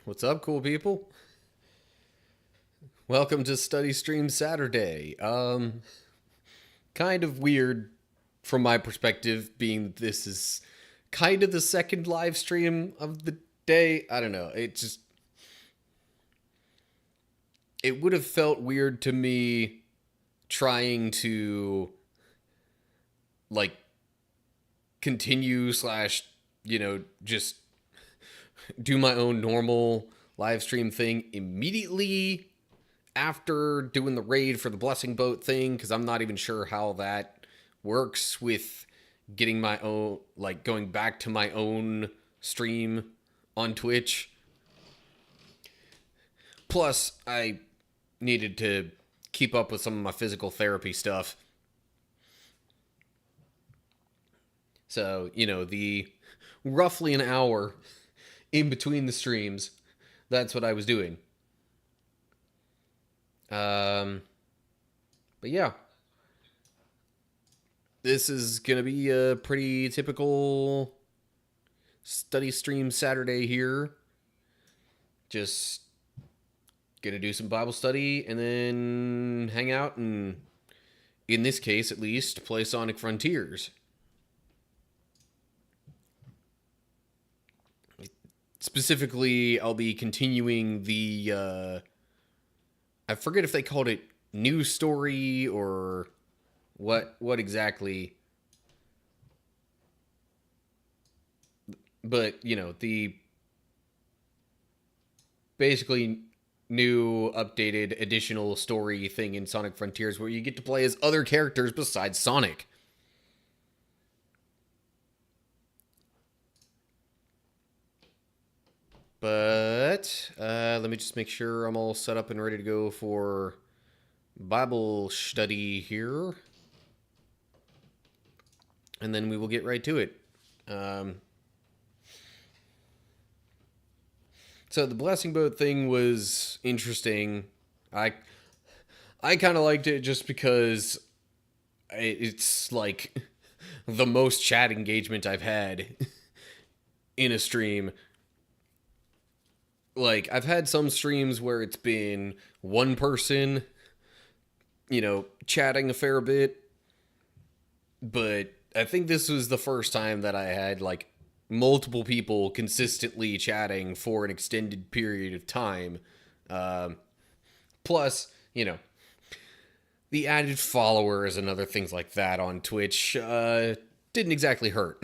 What's up, cool people? Welcome to Study Stream Saturday. Kind of weird from my perspective, being this is kind of the second live stream of the day. I don't know. It would have felt weird to me trying to like continue slash just do my own normal live stream thing immediately after doing the raid for the blessing boat thing, because I'm not even sure how that works with getting my own, like going back to my own stream on Twitch. Plus, I needed to keep up with some of my physical therapy stuff. So, the roughly an hour in between the streams, that's what I was doing. Um, but yeah, this is gonna be a pretty typical study stream Saturday here. Just gonna do some Bible study and then hang out and, in this case at least, play Sonic Frontiers. Specifically, I'll be continuing the I forget if they called it New Story or what exactly. But, the basically new, updated, additional story thing in Sonic Frontiers where you get to play as other characters besides Sonic. But let me just make sure I'm all set up and ready to go for Bible study here. And then we will get right to it. So the blessing boat thing was interesting. I kind of liked it just because it's like the most chat engagement I've had in a stream. Like, I've had some streams where it's been one person, chatting a fair bit, but I think this was the first time that I had like multiple people consistently chatting for an extended period of time. Um, Plus, the added followers and other things like that on Twitch didn't exactly hurt.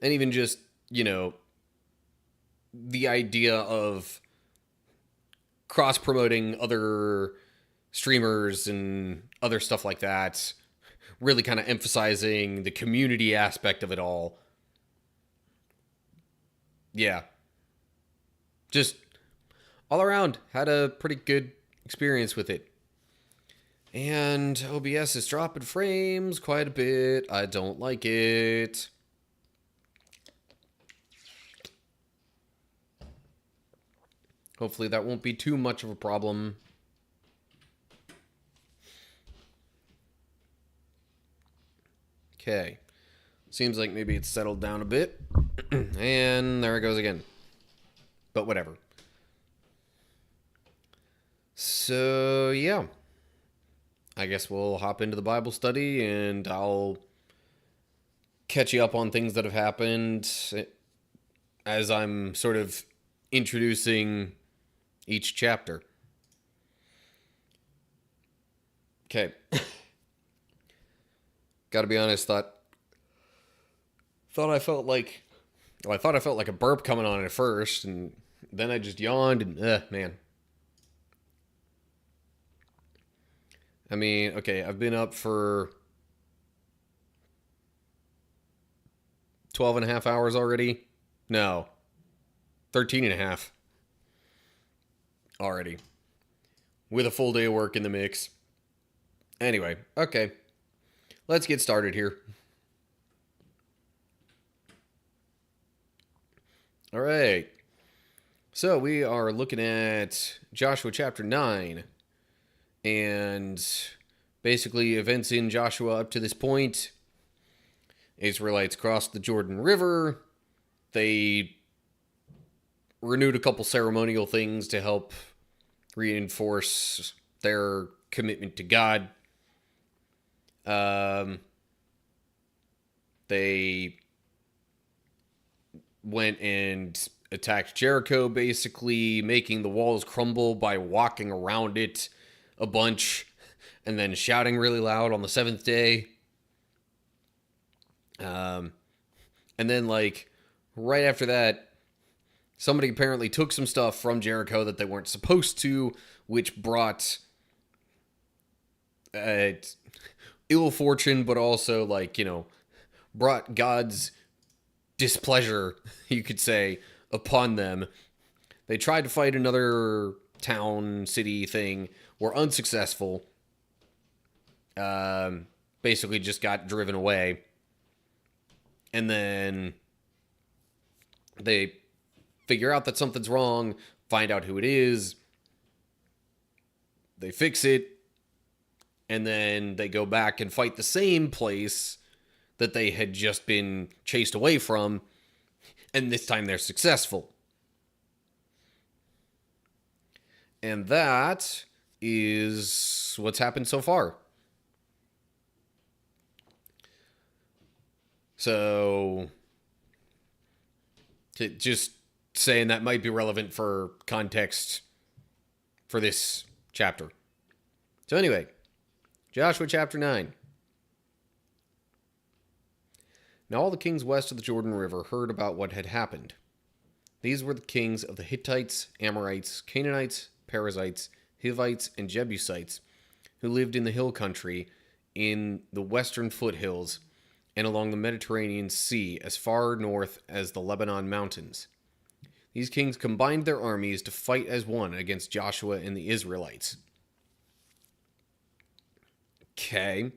And even just, the idea of cross promoting other streamers and other stuff like that, really kind of emphasizing the community aspect of it all. Yeah, just all around had a pretty good experience with it. And OBS is dropping frames quite a bit. I don't like it. Hopefully that won't be too much of a problem. Okay. Seems like maybe it's settled down a bit. And there it goes again. But whatever. So, yeah. I guess we'll hop into the Bible study and I'll catch you up on things that have happened as I'm sort of introducing each chapter. Okay. Gotta be honest, thought I felt like I thought I felt like a burp coming on at first, and then I just yawned and man. I mean, okay, I've been up for 12 and a half hours already. No, 13 and a half already. With a full day of work in the mix. Anyway, okay. Let's get started here. All right. So we are looking at Joshua chapter 9. And basically, events in Joshua up to this point. Israelites crossed the Jordan River. They renewed a couple ceremonial things to help reinforce their commitment to God. They went and attacked Jericho, basically making the walls crumble by walking around it a bunch and then shouting really loud on the seventh day. And then, like, right after that, somebody apparently took some stuff from Jericho that they weren't supposed to, which brought ill fortune, but also, like, brought God's displeasure, you could say, upon them. They tried to fight another town, city thing, were unsuccessful. Basically just got driven away. And then they figure out that something's wrong, find out who it is, they fix it, and then they go back and fight the same place that they had just been chased away from, and this time they're successful. And that is what's happened so far. So, just saying that might be relevant for context for this chapter. So anyway, Joshua chapter 9. Now all the kings west of the Jordan River heard about what had happened. These were the kings of the Hittites, Amorites, Canaanites, Perizzites, Hivites, and Jebusites, who lived in the hill country in the western foothills and along the Mediterranean Sea as far north as the Lebanon mountains. These kings combined their armies to fight as one against Joshua and the Israelites. Okay.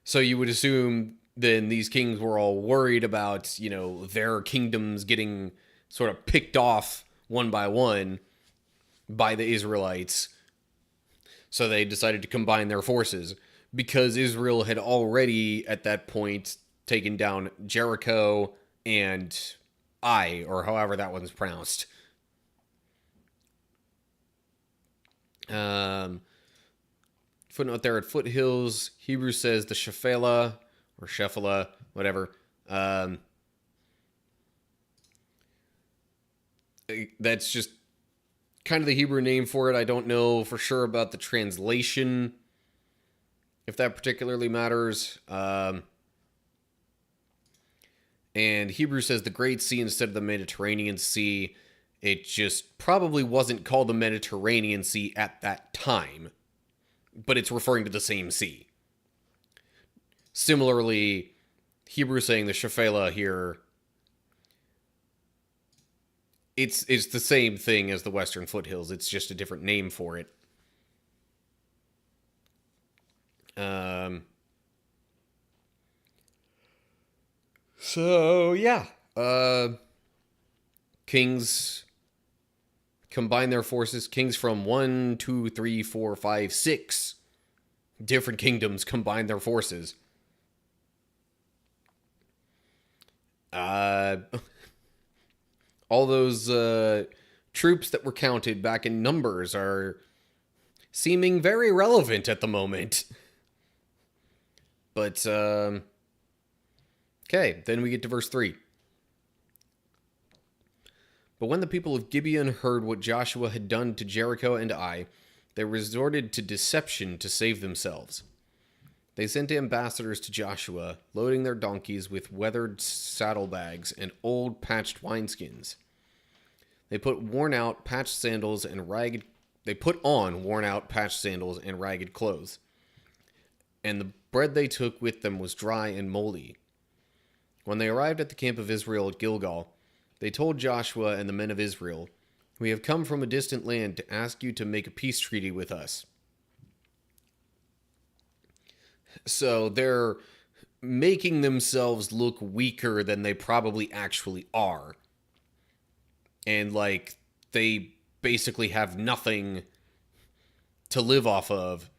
So you would assume then these kings were all worried about, their kingdoms getting sort of picked off one by one by the Israelites. So they decided to combine their forces because Israel had already at that point taken down Jericho and Ai, or however that one's pronounced. Footnote there at foothills, Hebrew says the Shephelah, or Shephelah, whatever. That's just kind of the Hebrew name for it. I don't know for sure about the translation, if that particularly matters. And Hebrew says the Great Sea instead of the Mediterranean Sea. It just probably wasn't called the Mediterranean Sea at that time, but it's referring to the same sea. Similarly, Hebrew saying the Shephelah here, it's the same thing as the Western Foothills. It's just a different name for it. So, yeah. Kings combine their forces. Kings from 1, 2, 3, 4, 5, 6 different kingdoms combine their forces. All those troops that were counted back in Numbers are seeming very relevant at the moment. But, okay, then we get to verse 3. But when the people of Gibeon heard what Joshua had done to Jericho and Ai, they resorted to deception to save themselves. They sent ambassadors to Joshua, loading their donkeys with weathered saddlebags and old patched wineskins. They put on worn-out patched sandals and ragged clothes. And the bread they took with them was dry and moldy. When they arrived at the camp of Israel at Gilgal, they told Joshua and the men of Israel, "We have come from a distant land to ask you to make a peace treaty with us." So they're making themselves look weaker than they probably actually are. And, they basically have nothing to live off of.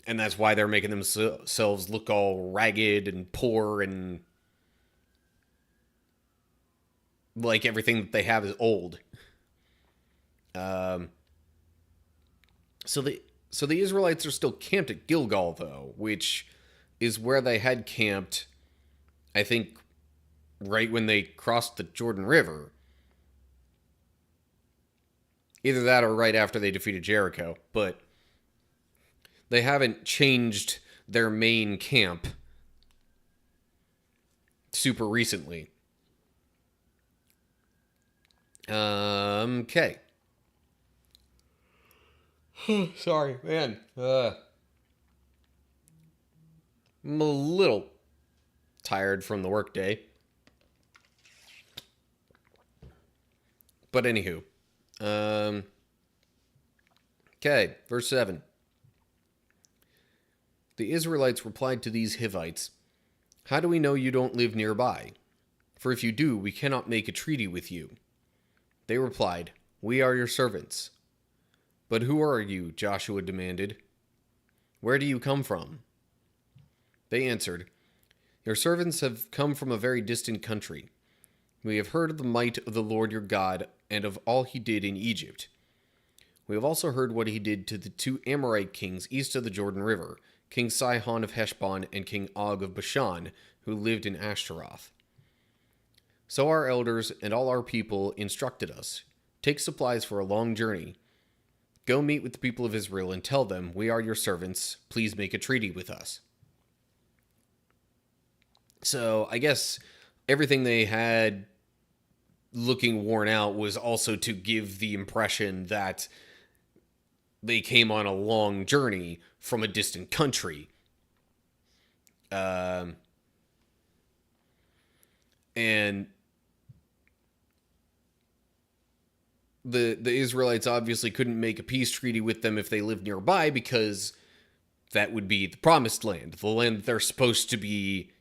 And that's why they're making themselves look all ragged and poor and like everything that they have is old. Um, so the Israelites are still camped at Gilgal though, which is where they had camped, I think, right when they crossed the Jordan River. Either that or right after they defeated Jericho, but they haven't changed their main camp super recently. Okay. Sorry, man. I'm a little tired from the workday. But anywho. Okay, verse 7. The Israelites replied to these Hivites, "How do we know you don't live nearby? For if you do, we cannot make a treaty with you." They replied, "We are your servants." "But who are you?" Joshua demanded. "Where do you come from?" They answered, "Your servants have come from a very distant country. We have heard of the might of the Lord your God and of all he did in Egypt. We have also heard what he did to the two Amorite kings east of the Jordan River, King Sihon of Heshbon and King Og of Bashan, who lived in Ashtaroth. So our elders and all our people instructed us, 'Take supplies for a long journey. Go meet with the people of Israel and tell them, we are your servants. Please make a treaty with us.'" So I guess everything they had looking worn out was also to give the impression that they came on a long journey from a distant country. And the Israelites obviously couldn't make a peace treaty with them if they lived nearby, because that would be the promised land, the land that they're supposed to be,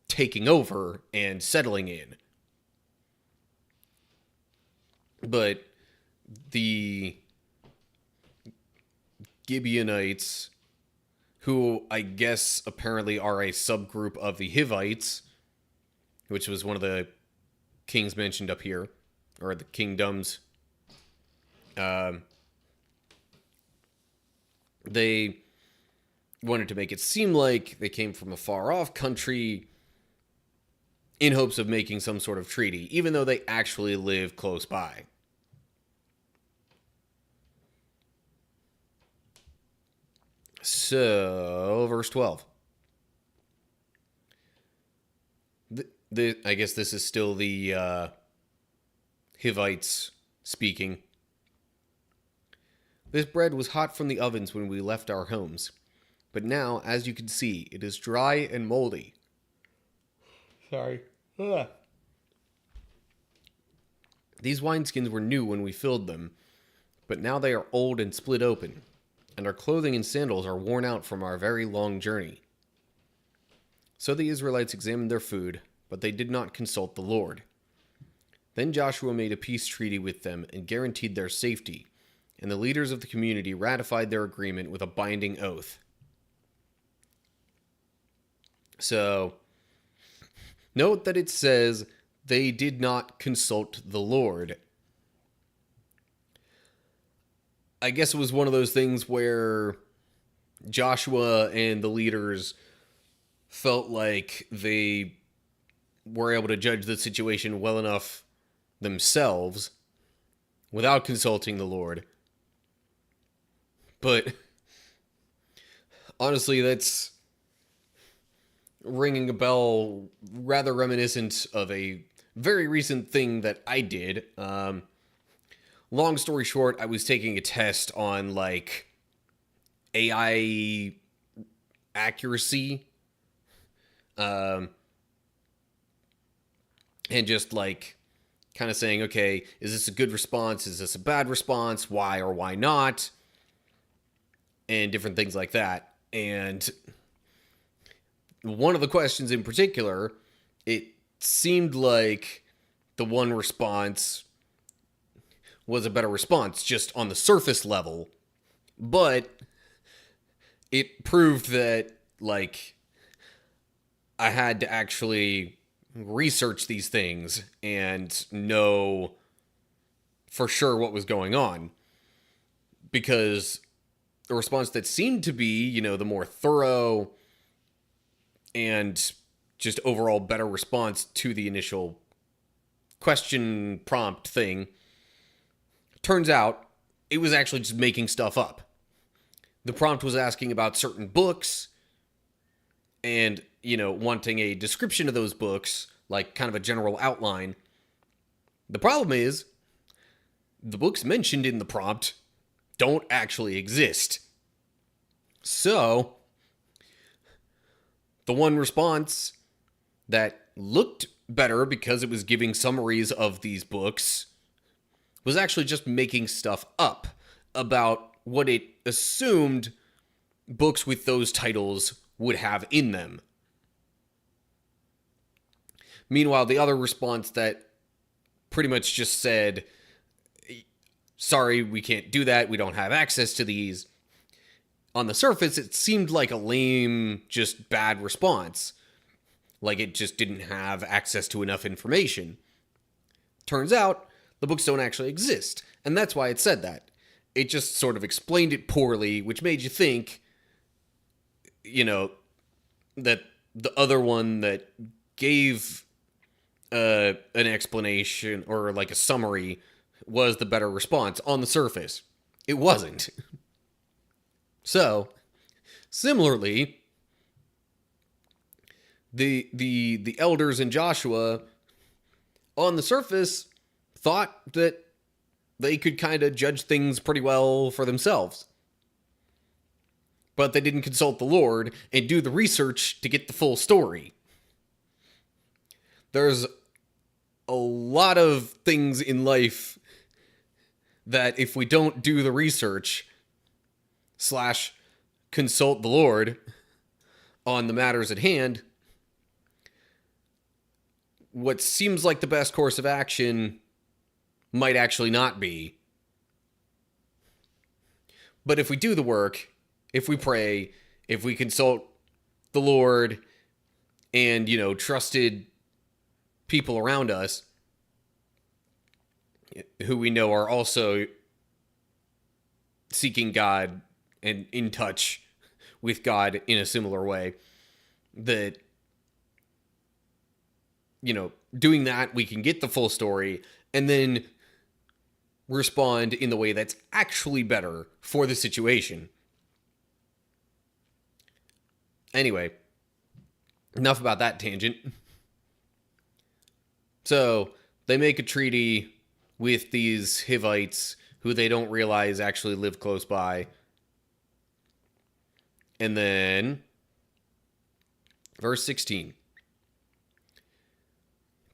taking over and settling in. But the Gibeonites, who I guess apparently are a subgroup of the Hivites, which was one of the kings mentioned up here, or the kingdoms, they wanted to make it seem like they came from a far-off country in hopes of making some sort of treaty, even though they actually live close by. So, verse 12. I guess this is still the Hivites speaking. "This bread was hot from the ovens when we left our homes, but now, as you can see, it is dry and moldy." Sorry. Ugh. "These wineskins were new when we filled them, but now they are old and split open, and our clothing and sandals are worn out from our very long journey." So the Israelites examined their food, but they did not consult the Lord. Then Joshua made a peace treaty with them and guaranteed their safety, and the leaders of the community ratified their agreement with a binding oath. So, note that it says they did not consult the Lord. I guess it was one of those things where Joshua and the leaders felt like they were able to judge the situation well enough themselves without consulting the Lord. But honestly, that's ringing a bell rather reminiscent of a very recent thing that I did. Long story short, I was taking a test on AI accuracy, and just kind of saying, okay, is this a good response? Is this a bad response? Why or why not? And different things like that. And one of the questions in particular, it seemed like the one response was a better response just on the surface level, but it proved that I had to actually research these things and know for sure what was going on. Because the response that seemed to be, the more thorough and just overall better response to the initial question prompt thing, turns out it was actually just making stuff up. The prompt was asking about certain books and, wanting a description of those books, like kind of a general outline. The problem is, the books mentioned in the prompt don't actually exist. So, the one response that looked better because it was giving summaries of these books was actually just making stuff up about what it assumed books with those titles would have in them. Meanwhile, the other response that pretty much just said, sorry, we can't do that, we don't have access to these. On the surface, it seemed like a lame, just bad response. Like it just didn't have access to enough information. Turns out, the books don't actually exist, and that's why it said that. It just sort of explained it poorly, which made you think, that the other one that gave an explanation or like a summary was the better response on the surface. It wasn't. So, similarly, the elders in Joshua, on the surface, thought that they could kind of judge things pretty well for themselves. But they didn't consult the Lord and do the research to get the full story. There's a lot of things in life that if we don't do the research / consult the Lord on the matters at hand, what seems like the best course of action might actually not be. But if we do the work, if we pray, if we consult the Lord and, trusted people around us who we know are also seeking God and in touch with God in a similar way, that, doing that, we can get the full story and then respond in the way that's actually better for the situation. Anyway, enough about that tangent. So, they make a treaty with these Hivites who they don't realize actually live close by. And then, verse 16.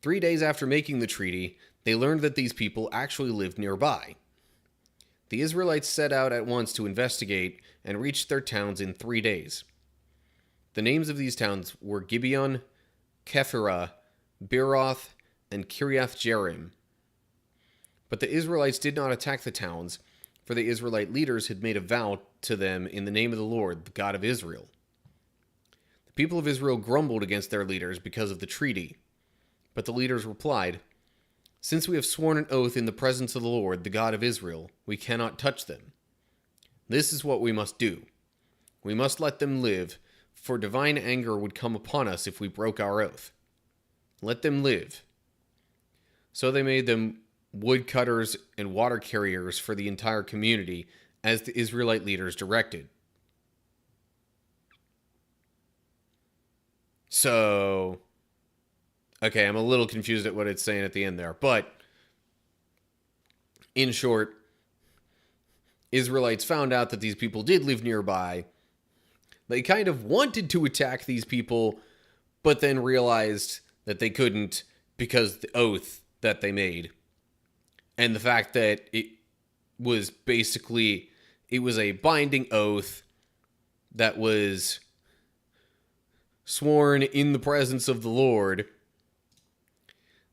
3 days after making the treaty, they learned that these people actually lived nearby. The Israelites set out at once to investigate and reached their towns in 3 days. The names of these towns were Gibeon, Kephirah, Beeroth, and Kiriath Jearim. But the Israelites did not attack the towns, for the Israelite leaders had made a vow to them in the name of the Lord, the God of Israel. The people of Israel grumbled against their leaders because of the treaty. But the leaders replied, "Since we have sworn an oath in the presence of the Lord, the God of Israel, we cannot touch them. This is what we must do. We must let them live, for divine anger would come upon us if we broke our oath. Let them live." So they made them woodcutters and water carriers for the entire community, as the Israelite leaders directed. So, okay, I'm a little confused at what it's saying at the end there, but in short, Israelites found out that these people did live nearby. They kind of wanted to attack these people, but then realized that they couldn't because of the oath that they made. And the fact that it was a binding oath that was sworn in the presence of the Lord,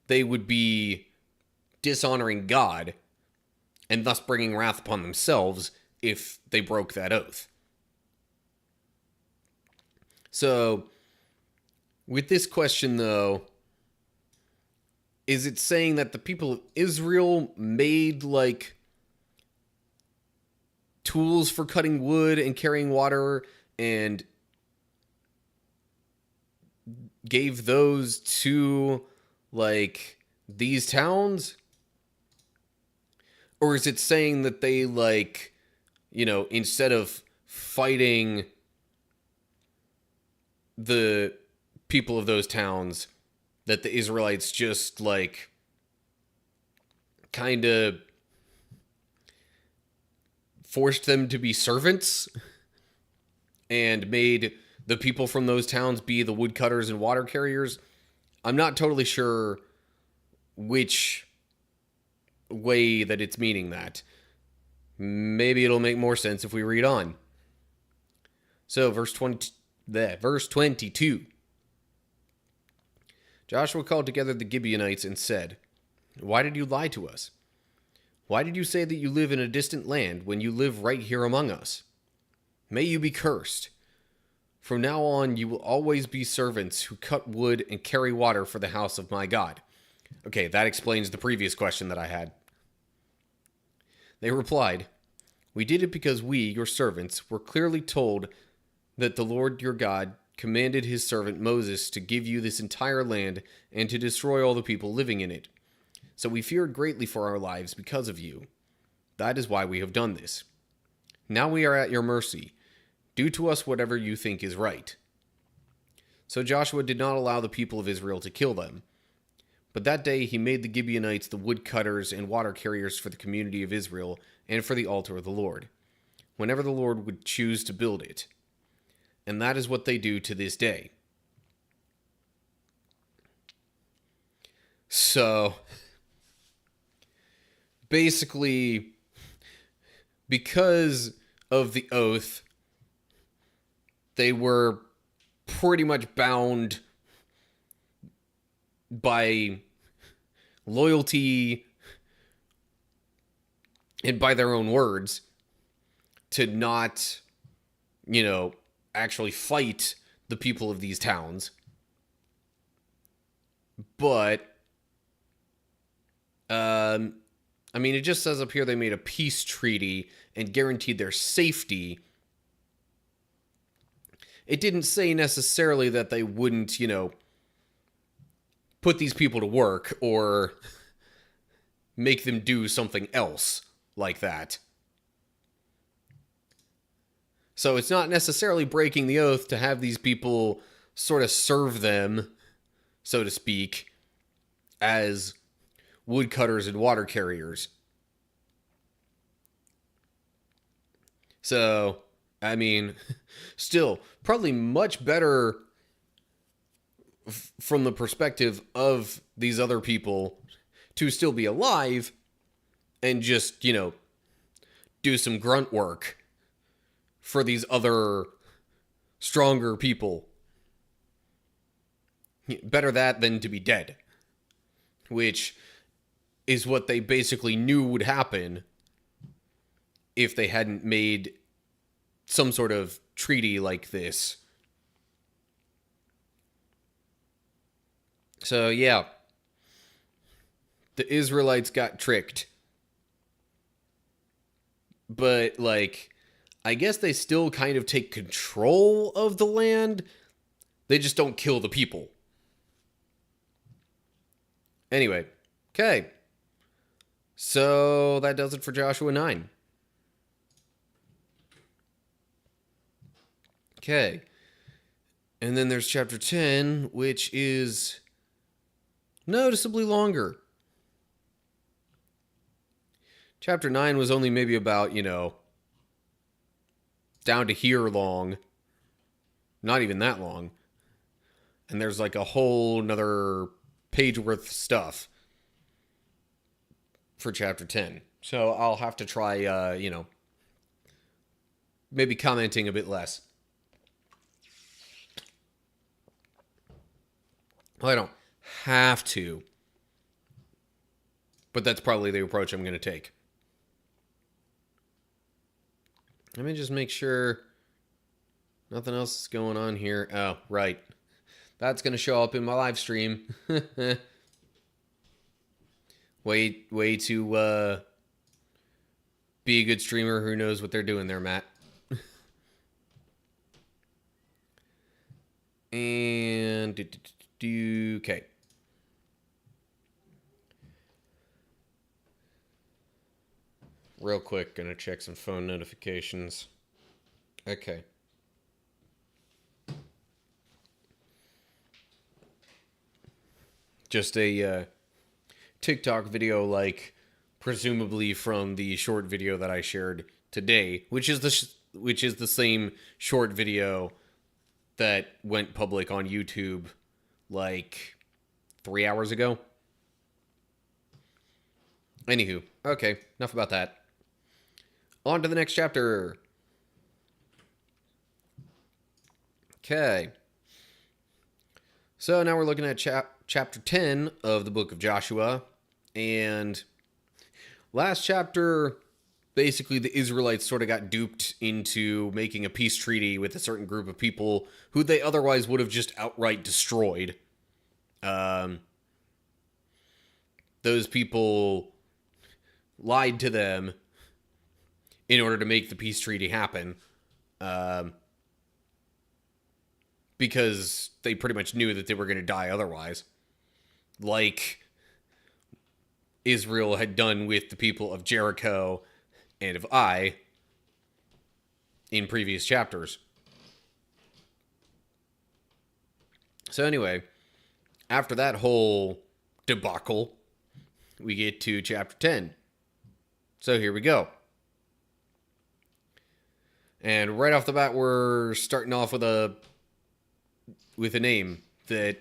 they would be dishonoring God and thus bringing wrath upon themselves if they broke that oath. So, with this question though, is it saying that the people of Israel made like tools for cutting wood and carrying water and gave those to like these towns? Or is it saying that they like, instead of fighting the people of those towns, that the Israelites just like kind of forced them to be servants and made the people from those towns be the woodcutters and water carriers? I'm not totally sure which way that it's meaning that. Maybe it'll make more sense if we read on. So verse 22. Joshua called together the Gibeonites and said, "Why did you lie to us? Why did you say that you live in a distant land when you live right here among us? May you be cursed. From now on, you will always be servants who cut wood and carry water for the house of my God." Okay, that explains the previous question that I had. They replied, "We did it because we, your servants, were clearly told that the Lord your God commanded his servant Moses to give you this entire land and to destroy all the people living in it. So we feared greatly for our lives because of you. That is why we have done this. Now we are at your mercy. Do to us whatever you think is right." So Joshua did not allow the people of Israel to kill them. But that day he made the Gibeonites the woodcutters and water carriers for the community of Israel and for the altar of the Lord, whenever the Lord would choose to build it. And that is what they do to this day. So, basically, because of the oath, they were pretty much bound by loyalty and by their own words to not, actually fight the people of these towns. But, it just says up here they made a peace treaty and guaranteed their safety. It didn't say necessarily that they wouldn't, put these people to work or make them do something else like that. So it's not necessarily breaking the oath to have these people sort of serve them, so to speak, as woodcutters and water carriers. So, still, probably much better from the perspective of these other people to still be alive and just, do some grunt work for these other stronger people. Better that than to be dead, which is what they basically knew would happen if they hadn't made some sort of treaty like this. So, yeah, the Israelites got tricked. But, I guess they still kind of take control of the land. They just don't kill the people. Anyway, okay. So that does it for Joshua 9. Okay. And then there's chapter 10, which is noticeably longer. Chapter 9 was only maybe about, down to here long. Not even that long. And there's a whole another page worth of stuff for chapter 10. So I'll have to try, maybe commenting a bit less. Well, I don't have to. But that's probably the approach I'm going to take. Let me just make sure nothing else is going on here. Oh, right. That's going to show up in my live stream. Way to be a good streamer who knows what they're doing there, Matt. And okay. Real quick, gonna check some phone notifications. Okay. Just a TikTok video, like presumably from the short video that I shared today, which is the same short video that went public on YouTube like 3 hours ago. Anywho, okay, enough about that. On to the next chapter. Okay. So now we're looking at chapter 10 of the book of Joshua. And last chapter, basically the Israelites sort of got duped into making a peace treaty with a certain group of people who they otherwise would have just outright destroyed. Those people lied to them in order to make the peace treaty happen. Because they pretty much knew that they were going to die otherwise. Like Israel had done with the people of Jericho and of Ai in previous chapters. So anyway, after that whole debacle, we get to chapter 10. So here we go. And right off the bat, we're starting off with a name that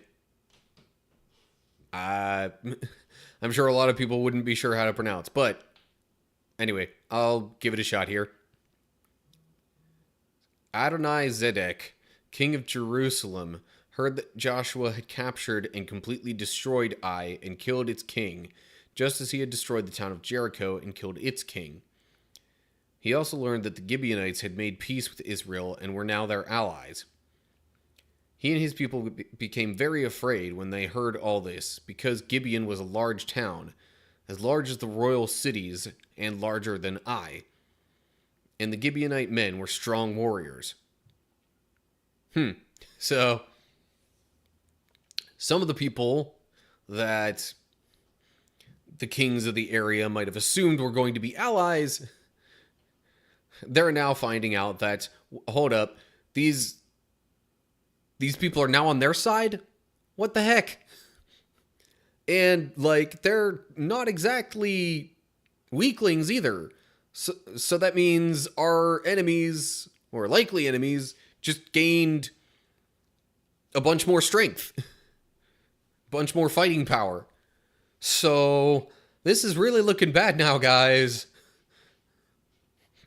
I'm sure a lot of people wouldn't be sure how to pronounce. But anyway, I'll give it a shot here. Adoni-Zedek, king of Jerusalem, heard that Joshua had captured and completely destroyed Ai and killed its king, just as he had destroyed the town of Jericho and killed its king. He also learned that the Gibeonites had made peace with Israel and were now their allies. He and his people became very afraid when they heard all this, because Gibeon was a large town, as large as the royal cities and larger than Ai. And the Gibeonite men were strong warriors. So, some of the people that the kings of the area might have assumed were going to be allies, they're now finding out that, hold up, these people are now on their side? What the heck? And, like, they're not exactly weaklings either. So that means our enemies, or likely enemies, just gained a bunch more strength. A bunch more fighting power. So, this is really looking bad now, guys.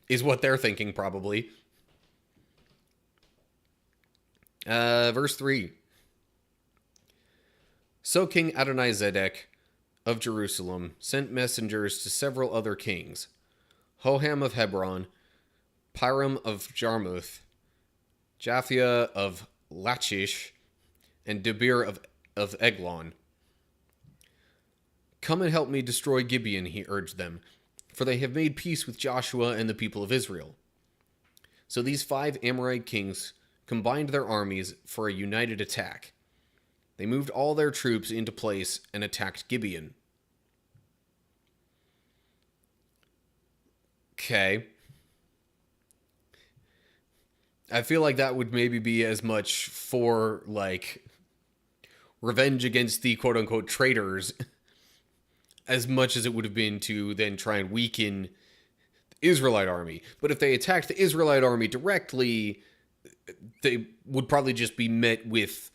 Is what they're thinking, probably. Verse 3. So King Adoni-Zedek of Jerusalem sent messengers to several other kings, Hoham of Hebron, Piram of Jarmuth, Japhia of Lachish, and Debir of Eglon. Come and help me destroy Gibeon, he urged them, for they have made peace with Joshua and the people of Israel. So these 5 Amorite kings combined their armies for a united attack. They moved all their troops into place and attacked Gibeon. Okay. I feel like that would maybe be as much for, like, revenge against the quote-unquote traitors as much as it would have been to then try and weaken the Israelite army. But if they attacked the Israelite army directly, they would probably just be met with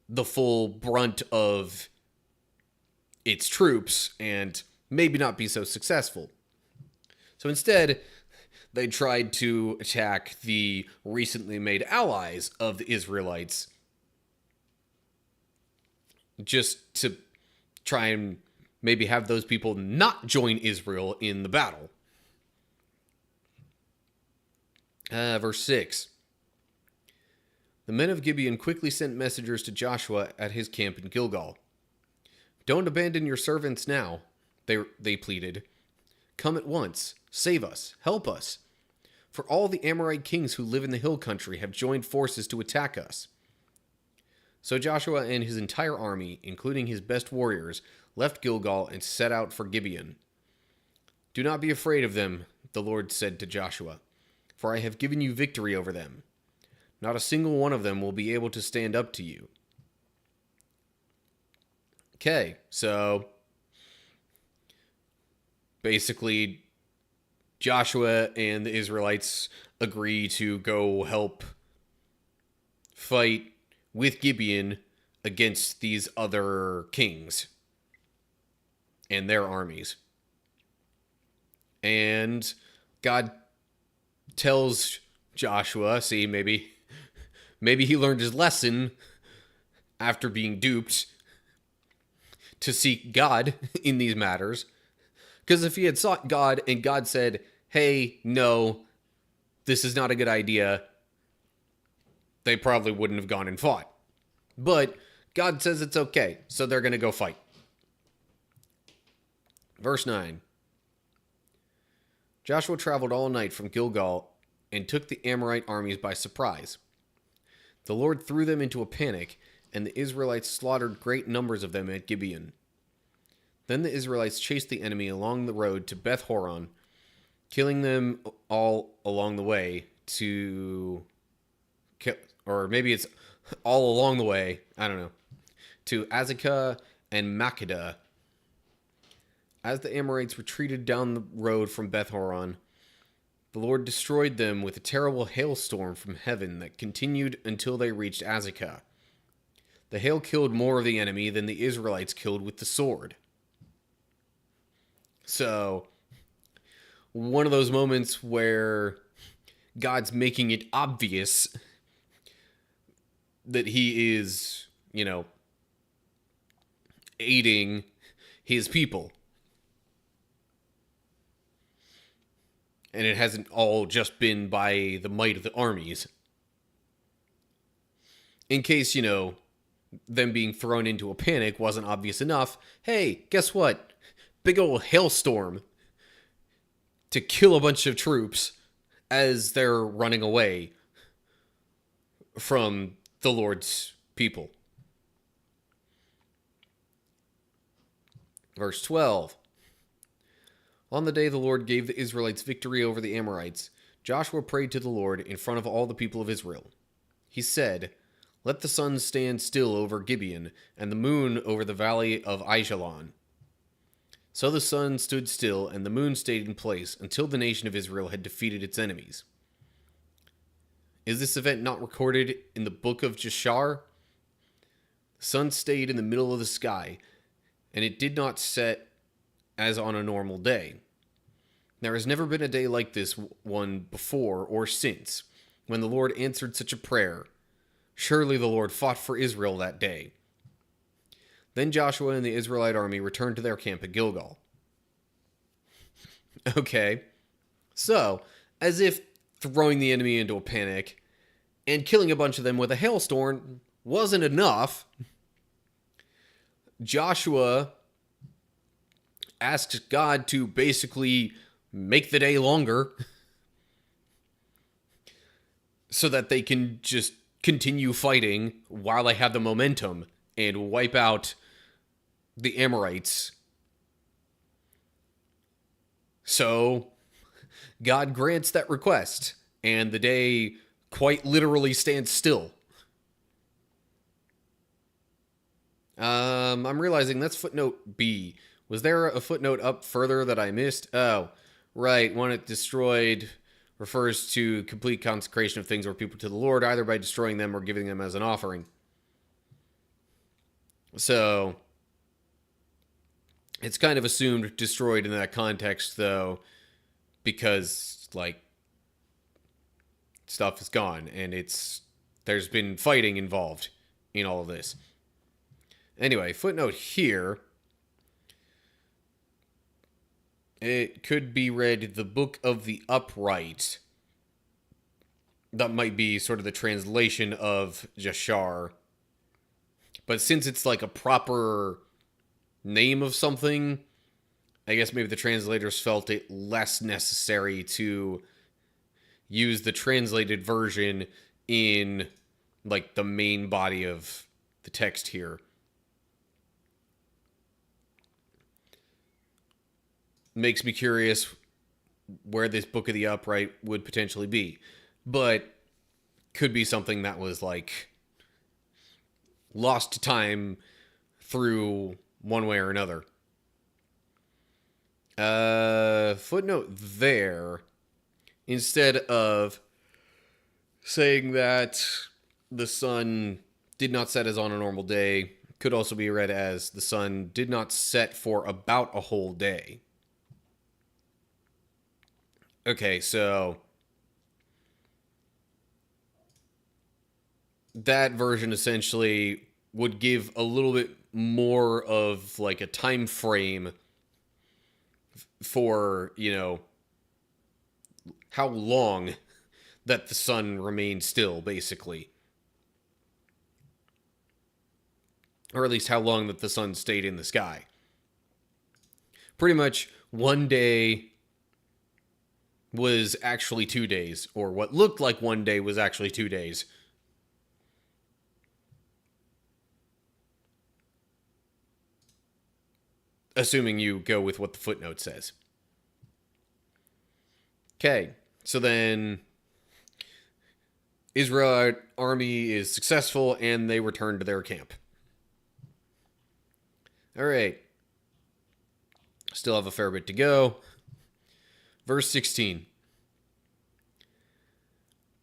the full brunt of its troops and maybe not be so successful. So instead, they tried to attack the recently made allies of the Israelites just to try and maybe have those people not join Israel in the battle. Verse 6. The men of Gibeon quickly sent messengers to Joshua at his camp in Gilgal. Don't abandon your servants now. they pleaded. "Come at once. Save us. Help us. For all the Amorite kings who live in the hill country have joined forces to attack us." So Joshua and his entire army, including his best warriors, left Gilgal and set out for Gibeon. "Do not be afraid of them," the Lord said to Joshua, "for I have given you victory over them. Not a single one of them will be able to stand up to you." Okay, so basically Joshua and the Israelites agree to go help fight with Gibeon against these other kings and their armies. And God tells Joshua, see, maybe he learned his lesson after being duped, to seek God in these matters. Because if he had sought God and God said, "Hey, no, this is not a good idea," they probably wouldn't have gone and fought. But God says it's okay, so they're going to go fight. Verse 9. Joshua traveled all night from Gilgal and took the Amorite armies by surprise. The Lord threw them into a panic, and the Israelites slaughtered great numbers of them at Gibeon. Then the Israelites chased the enemy along the road to Beth Horon, killing them all along the way or maybe it's all along the way, I don't know, to Azekah and Makkedah. As the Amorites retreated down the road from Beth Horon, the Lord destroyed them with a terrible hailstorm from heaven that continued until they reached Azekah. The hail killed more of the enemy than the Israelites killed with the sword. So, one of those moments where God's making it obvious that he is, aiding his people. And it hasn't all just been by the might of the armies. In case, them being thrown into a panic wasn't obvious enough, hey, guess what? Big old hailstorm to kill a bunch of troops as they're running away from the Lord's people. Verse 12. On the day the Lord gave the Israelites victory over the Amorites, Joshua prayed to the Lord in front of all the people of Israel. He said, "Let the sun stand still over Gibeon, and the moon over the valley of Aijalon." So the sun stood still, and the moon stayed in place until the nation of Israel had defeated its enemies. Is this event not recorded in the book of Jashar? The sun stayed in the middle of the sky, and it did not set as on a normal day. There has never been a day like this one before or since, when the Lord answered such a prayer. Surely the Lord fought for Israel that day. Then Joshua and the Israelite army returned to their camp at Gilgal. Okay, so, as if throwing the enemy into a panic and killing a bunch of them with a hailstorm wasn't enough, Joshua asks God to basically make the day longer so that they can just continue fighting while they have the momentum and wipe out the Amorites. So God grants that request, and the day quite literally stands still. I'm realizing that's footnote B. Was there a footnote up further that I missed? Oh, right. When it destroyed refers to complete consecration of things or people to the Lord, either by destroying them or giving them as an offering. So, it's kind of assumed destroyed in that context, though, because, stuff is gone, and there's been fighting involved in all of this. Anyway, footnote here. It could be read the Book of the Upright. That might be sort of the translation of Jashar. But since it's like a proper name of something, I guess maybe the translators felt it less necessary to use the translated version in like the main body of the text here. Makes me curious where this Book of the Upright would potentially be. But could be something that was like lost to time through one way or another. Footnote there, instead of saying that the sun did not set as on a normal day, could also be read as the sun did not set for about a whole day. Okay, so that version essentially would give a little bit more of like a time frame for, how long that the sun remained still, basically. Or at least how long that the sun stayed in the sky. Pretty much one day was actually 2 days, or what looked like one day was actually 2 days. Assuming you go with what the footnote says. Okay, so then Israelite army is successful and they return to their camp. All right. Still have a fair bit to go. Verse 16.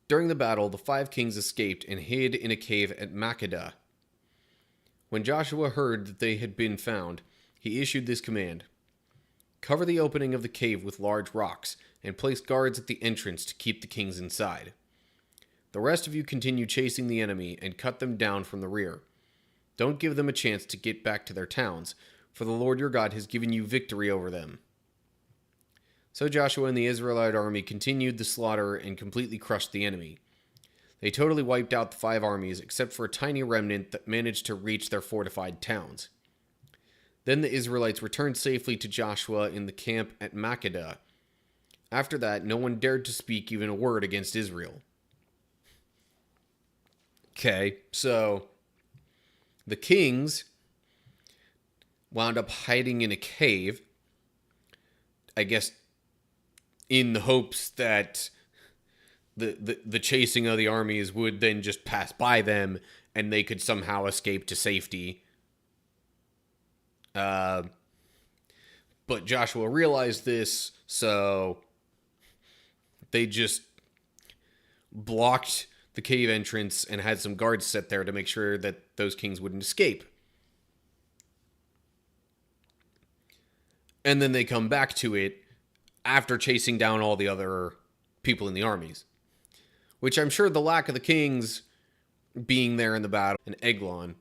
During the battle, the 5 kings escaped and hid in a cave at Makkedah. When Joshua heard that they had been found, he issued this command: cover the opening of the cave with large rocks, and place guards at the entrance to keep the kings inside. The rest of you continue chasing the enemy and cut them down from the rear. Don't give them a chance to get back to their towns, for the Lord your God has given you victory over them. So Joshua and the Israelite army continued the slaughter and completely crushed the enemy. They totally wiped out the 5 armies, except for a tiny remnant that managed to reach their fortified towns. Then the Israelites returned safely to Joshua in the camp at Makkedah. After that, no one dared to speak even a word against Israel. Okay, so the kings wound up hiding in a cave, I guess in the hopes that the chasing of the armies would then just pass by them and they could somehow escape to safety. But Joshua realized this, so they just blocked the cave entrance and had some guards set there to make sure that those kings wouldn't escape. And then they come back to it after chasing down all the other people in the armies. Which I'm sure the lack of the kings being there in the battle in Eglon.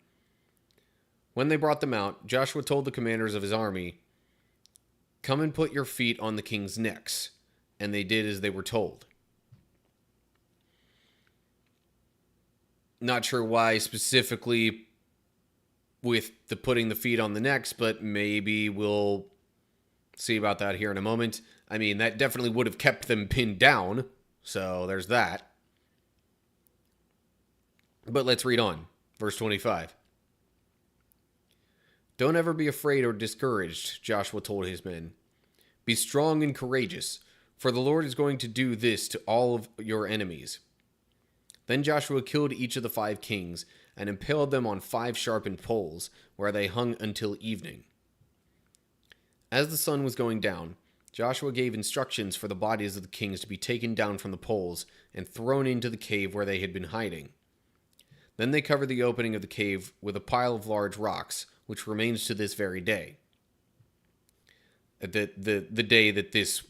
When they brought them out, Joshua told the commanders of his army, come and put your feet on the king's necks. And they did as they were told. Not sure why specifically with the putting the feet on the necks, but maybe we'll see about that here in a moment. I mean, that definitely would have kept them pinned down, so there's that. But let's read on. Verse 25. Don't ever be afraid or discouraged, Joshua told his men. Be strong and courageous, for the Lord is going to do this to all of your enemies. Then Joshua killed each of the 5 kings and impaled them on 5 sharpened poles, where they hung until evening. As the sun was going down, Joshua gave instructions for the bodies of the kings to be taken down from the poles and thrown into the cave where they had been hiding. Then they covered the opening of the cave with a pile of large rocks, which remains to this very day. The day that this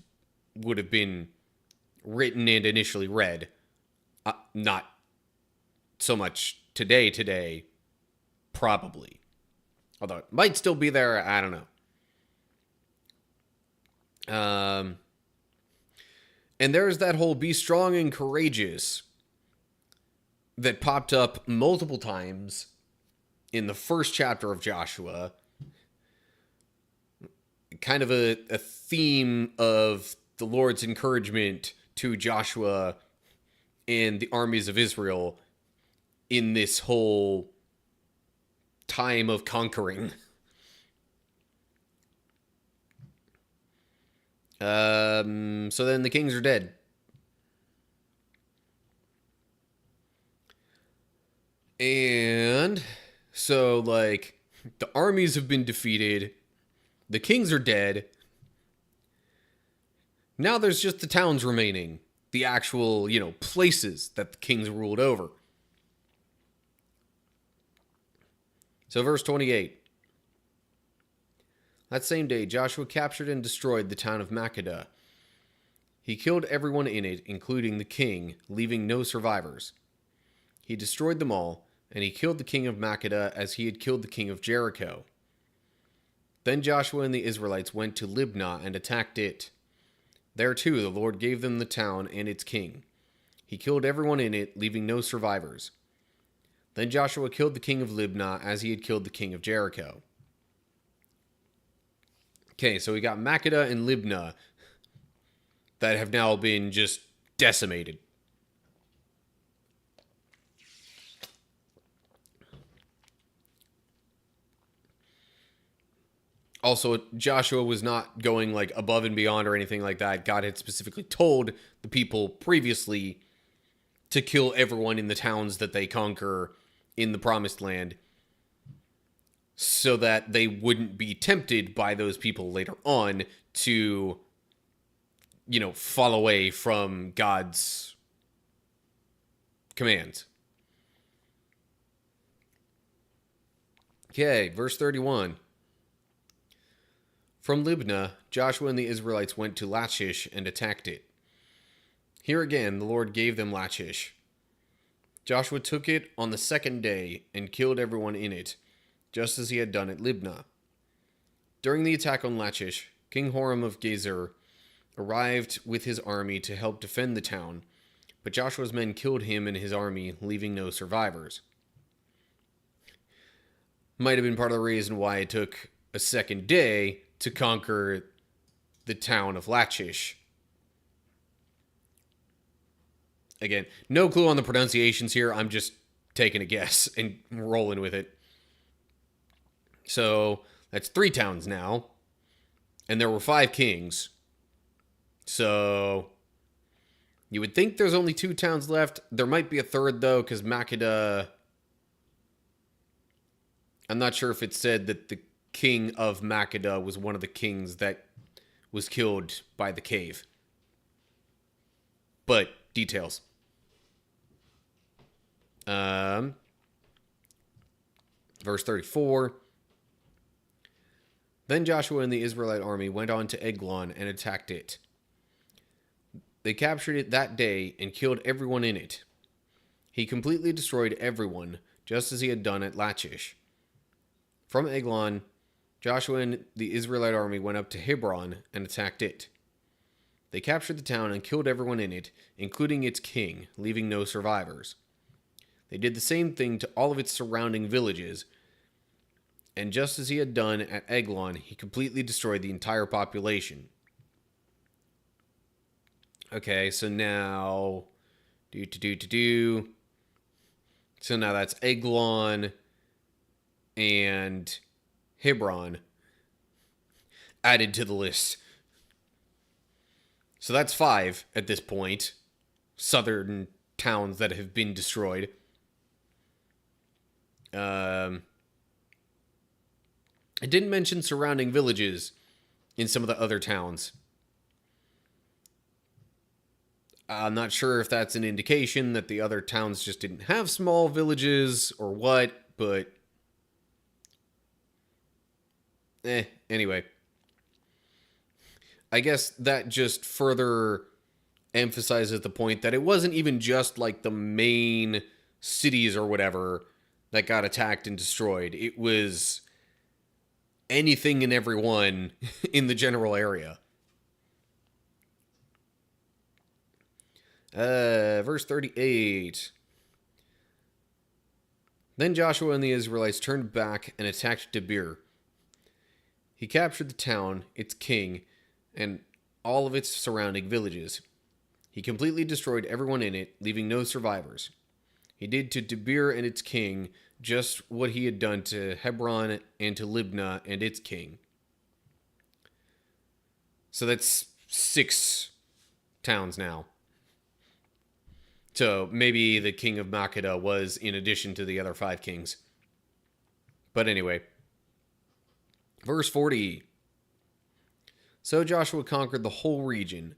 would have been written and initially read. Not so much today, probably. Although it might still be there, I don't know. And there's that whole be strong and courageous that popped up multiple times in the first chapter of Joshua. kind of a theme of the Lord's encouragement to Joshua and the armies of Israel in this whole time of conquering. So then the kings are dead. And so, like, the armies have been defeated. The kings are dead. Now there's just the towns remaining. The actual, places that the kings ruled over. So verse 28. That same day, Joshua captured and destroyed the town of Makkedah. He killed everyone in it, including the king, leaving no survivors. He destroyed them all, and he killed the king of Makkedah as he had killed the king of Jericho. Then Joshua and the Israelites went to Libnah and attacked it. There too the Lord gave them the town and its king. He killed everyone in it, leaving no survivors. Then Joshua killed the king of Libnah as he had killed the king of Jericho. Okay, so we got Makkedah and Libnah that have now been just decimated. Also, Joshua was not going like above and beyond or anything like that. God had specifically told the people previously to kill everyone in the towns that they conquer in the promised land so that they wouldn't be tempted by those people later on to, fall away from God's commands. Okay, verse 31. From Libnah, Joshua and the Israelites went to Lachish and attacked it. Here again, the Lord gave them Lachish. Joshua took it on the second day and killed everyone in it, just as he had done at Libnah. During the attack on Lachish, King Horam of Gezer arrived with his army to help defend the town, but Joshua's men killed him and his army, leaving no survivors. Might have been part of the reason why it took a second day to conquer the town of Lachish. Again, no clue on the pronunciations here. I'm just taking a guess and rolling with it. So that's 3 towns now. And there were 5 kings. So you would think there's only 2 towns left. There might be a third, though, because Makkedah... I'm not sure if it said that the king of Makkedah was one of the kings that was killed by the cave. But, details. Verse 34. Then Joshua and the Israelite army went on to Eglon and attacked it. They captured it that day and killed everyone in it. He completely destroyed everyone, just as he had done at Lachish. From Eglon, Joshua and the Israelite army went up to Hebron and attacked it. They captured the town and killed everyone in it, including its king, leaving no survivors. They did the same thing to all of its surrounding villages, and just as he had done at Eglon, he completely destroyed the entire population. Okay, so now... So now that's Eglon and Hebron added to the list. So that's 5 at this point. Southern towns that have been destroyed. I didn't mention surrounding villages in some of the other towns. I'm not sure if that's an indication that the other towns just didn't have small villages or what, but... Anyway. I guess that just further emphasizes the point that it wasn't even just like the main cities or whatever that got attacked and destroyed. It was anything and everyone in the general area. Verse 38. Then Joshua and the Israelites turned back and attacked Debir. He captured the town, its king, and all of its surrounding villages. He completely destroyed everyone in it, leaving no survivors. He did to Debir and its king just what he had done to Hebron and to Libnah and its king. So that's 6 towns now. So maybe the king of Makeda was in addition to the other 5 kings. But anyway. Verse 40. So Joshua conquered the whole region,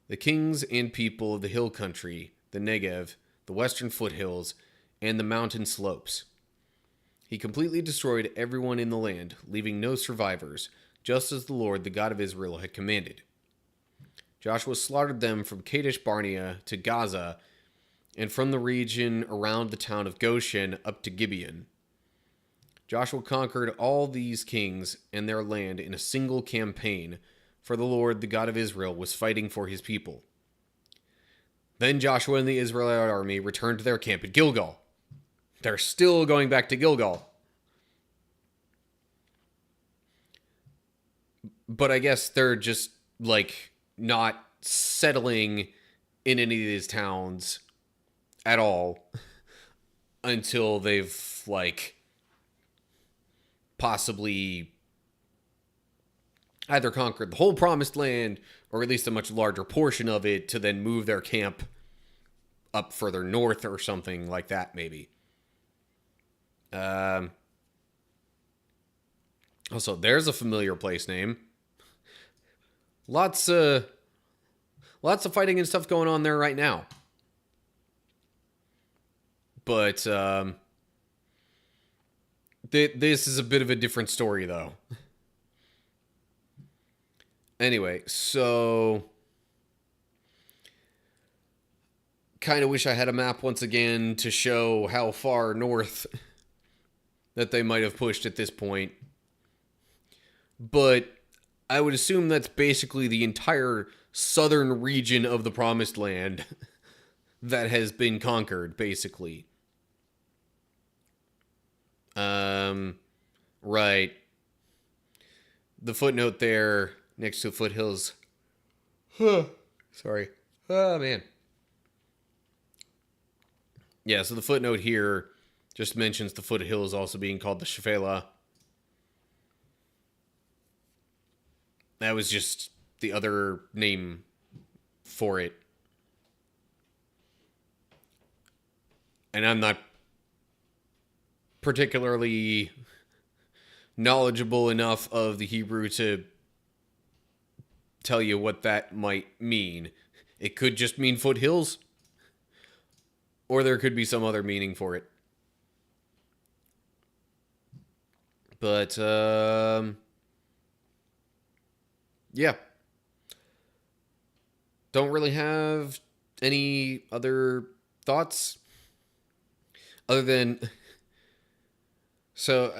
the kings and people of the hill country, the Negev, the western foothills, and the mountain slopes. He completely destroyed everyone in the land, leaving no survivors, just as the Lord, the God of Israel, had commanded. Joshua slaughtered them from Kadesh Barnea to Gaza, and from the region around the town of Goshen up to Gibeon. Joshua conquered all these kings and their land in a single campaign, for the Lord, the God of Israel, was fighting for his people. Then Joshua and the Israelite army returned to their camp at Gilgal. They're still going back to Gilgal. But I guess they're just, not settling in any of these towns at all until they've, possibly either conquered the whole promised land or at least a much larger portion of it to then move their camp up further north or something like that, maybe. Also, there's a familiar place name. Lots of fighting and stuff going on there right now. But this is a bit of a different story, though. Anyway, so kind of wish I had a map once again to show how far north that they might have pushed at this point. But I would assume that's basically the entire southern region of the Promised Land that has been conquered, basically. Right. The footnote there next to foothills. Sorry. Oh, man. Yeah, so the footnote here just mentions the foothills also being called the Shephelah. That was just the other name for it. And I'm not particularly knowledgeable enough of the Hebrew to tell you what that might mean. It could just mean foothills, or there could be some other meaning for it. But, yeah. Don't really have any other thoughts other than... So,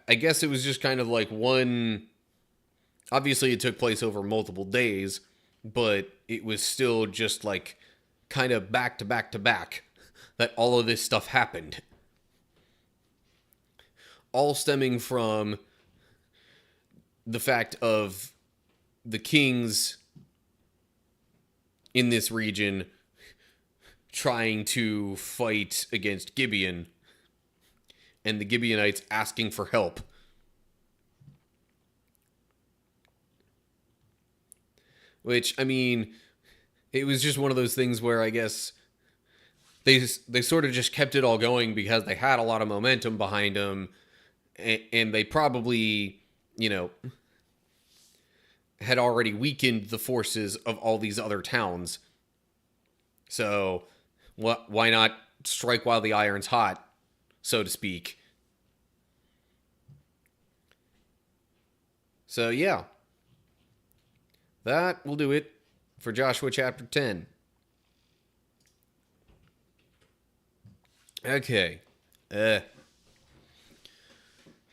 I guess it was just kind of like one... Obviously, it took place over multiple days, but it was still just kind of back to back to back that all of this stuff happened. All stemming from the fact of the kings in this region trying to fight against Gibeon, and the Gibeonites asking for help. Which, I mean, it was just one of those things where I guess they sort of just kept it all going because they had a lot of momentum behind them, and they probably, had already weakened the forces of all these other towns. So, why not strike while the iron's hot, so to speak? So, yeah. That will do it for Joshua chapter 10. Okay.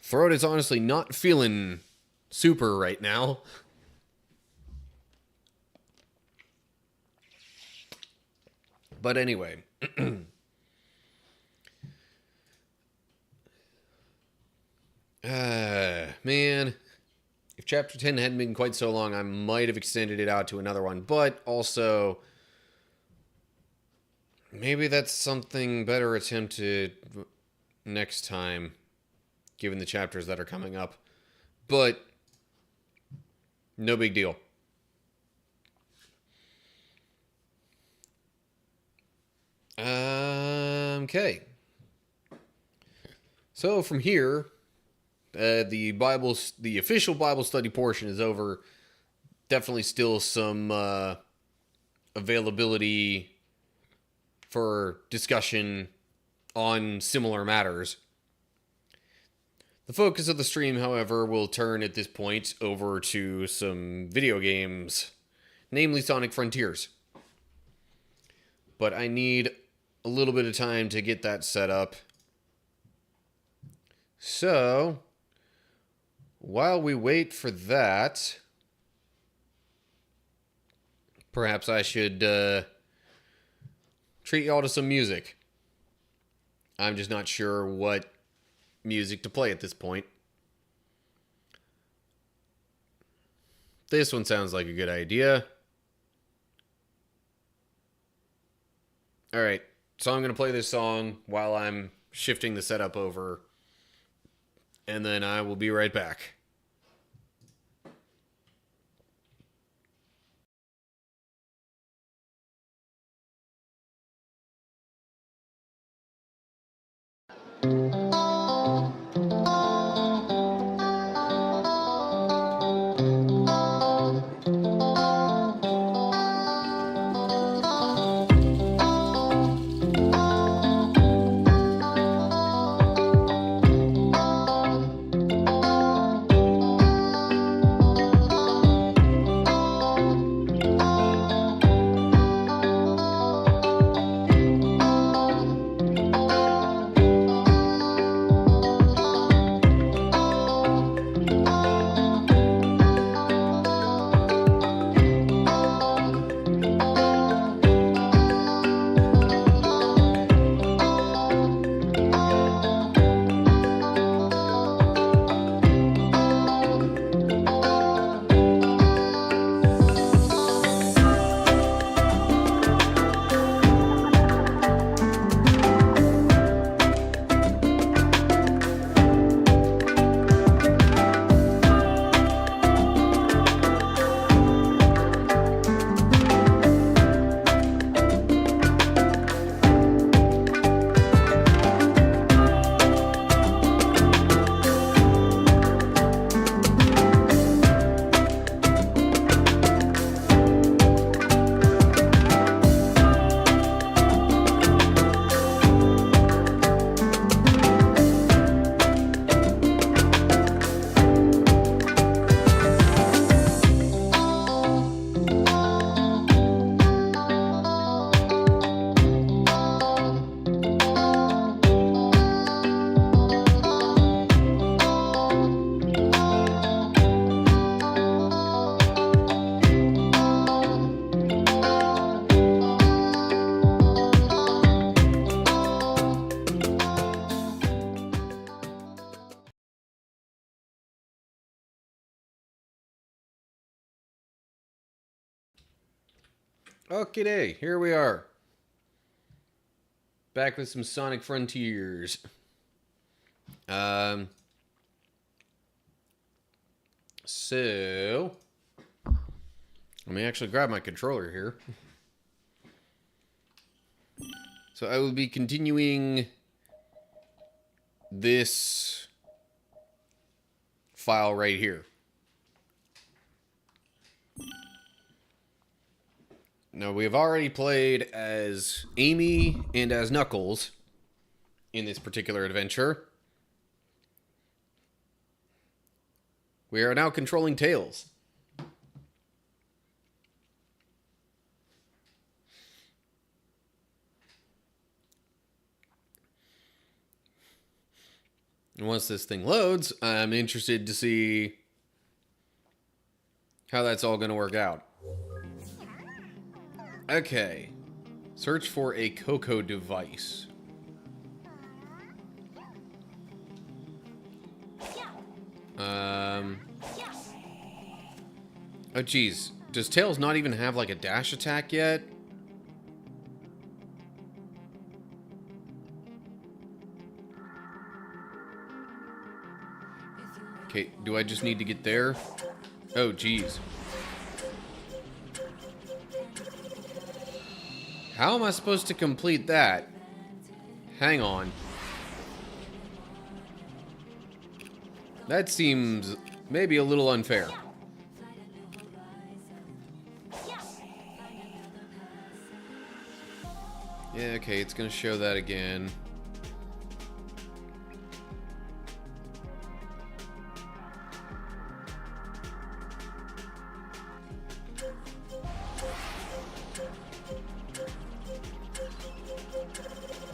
Throat is honestly not feeling super right now. But anyway. Man. If Chapter 10 hadn't been quite so long, I might have extended it out to another one. But also, maybe that's something better attempted next time, given the chapters that are coming up. But no big deal. Okay. So from here, the official Bible study portion is over. Definitely still some availability for discussion on similar matters. The focus of the stream, however, will turn at this point over to some video games, namely Sonic Frontiers. But I need a little bit of time to get that set up. So, while we wait for that, perhaps I should treat y'all to some music. I'm just not sure what music to play at this point. This one sounds like a good idea. Alright, so I'm going to play this song while I'm shifting the setup over, and then I will be right back. Okay, here we are. Back with some Sonic Frontiers. So, let me actually grab my controller here. So I will be continuing this file right here. Now, we have already played as Amy and as Knuckles in this particular adventure. We are now controlling Tails. And once this thing loads, I'm interested to see how that's all going to work out. Okay. Search for a Coco device. Oh, geez. Does Tails not even have, like, a dash attack yet? Okay, do I just need to get there? Oh, geez. How am I supposed to complete that? Hang on. That seems maybe a little unfair. Yeah, okay, it's gonna show that again.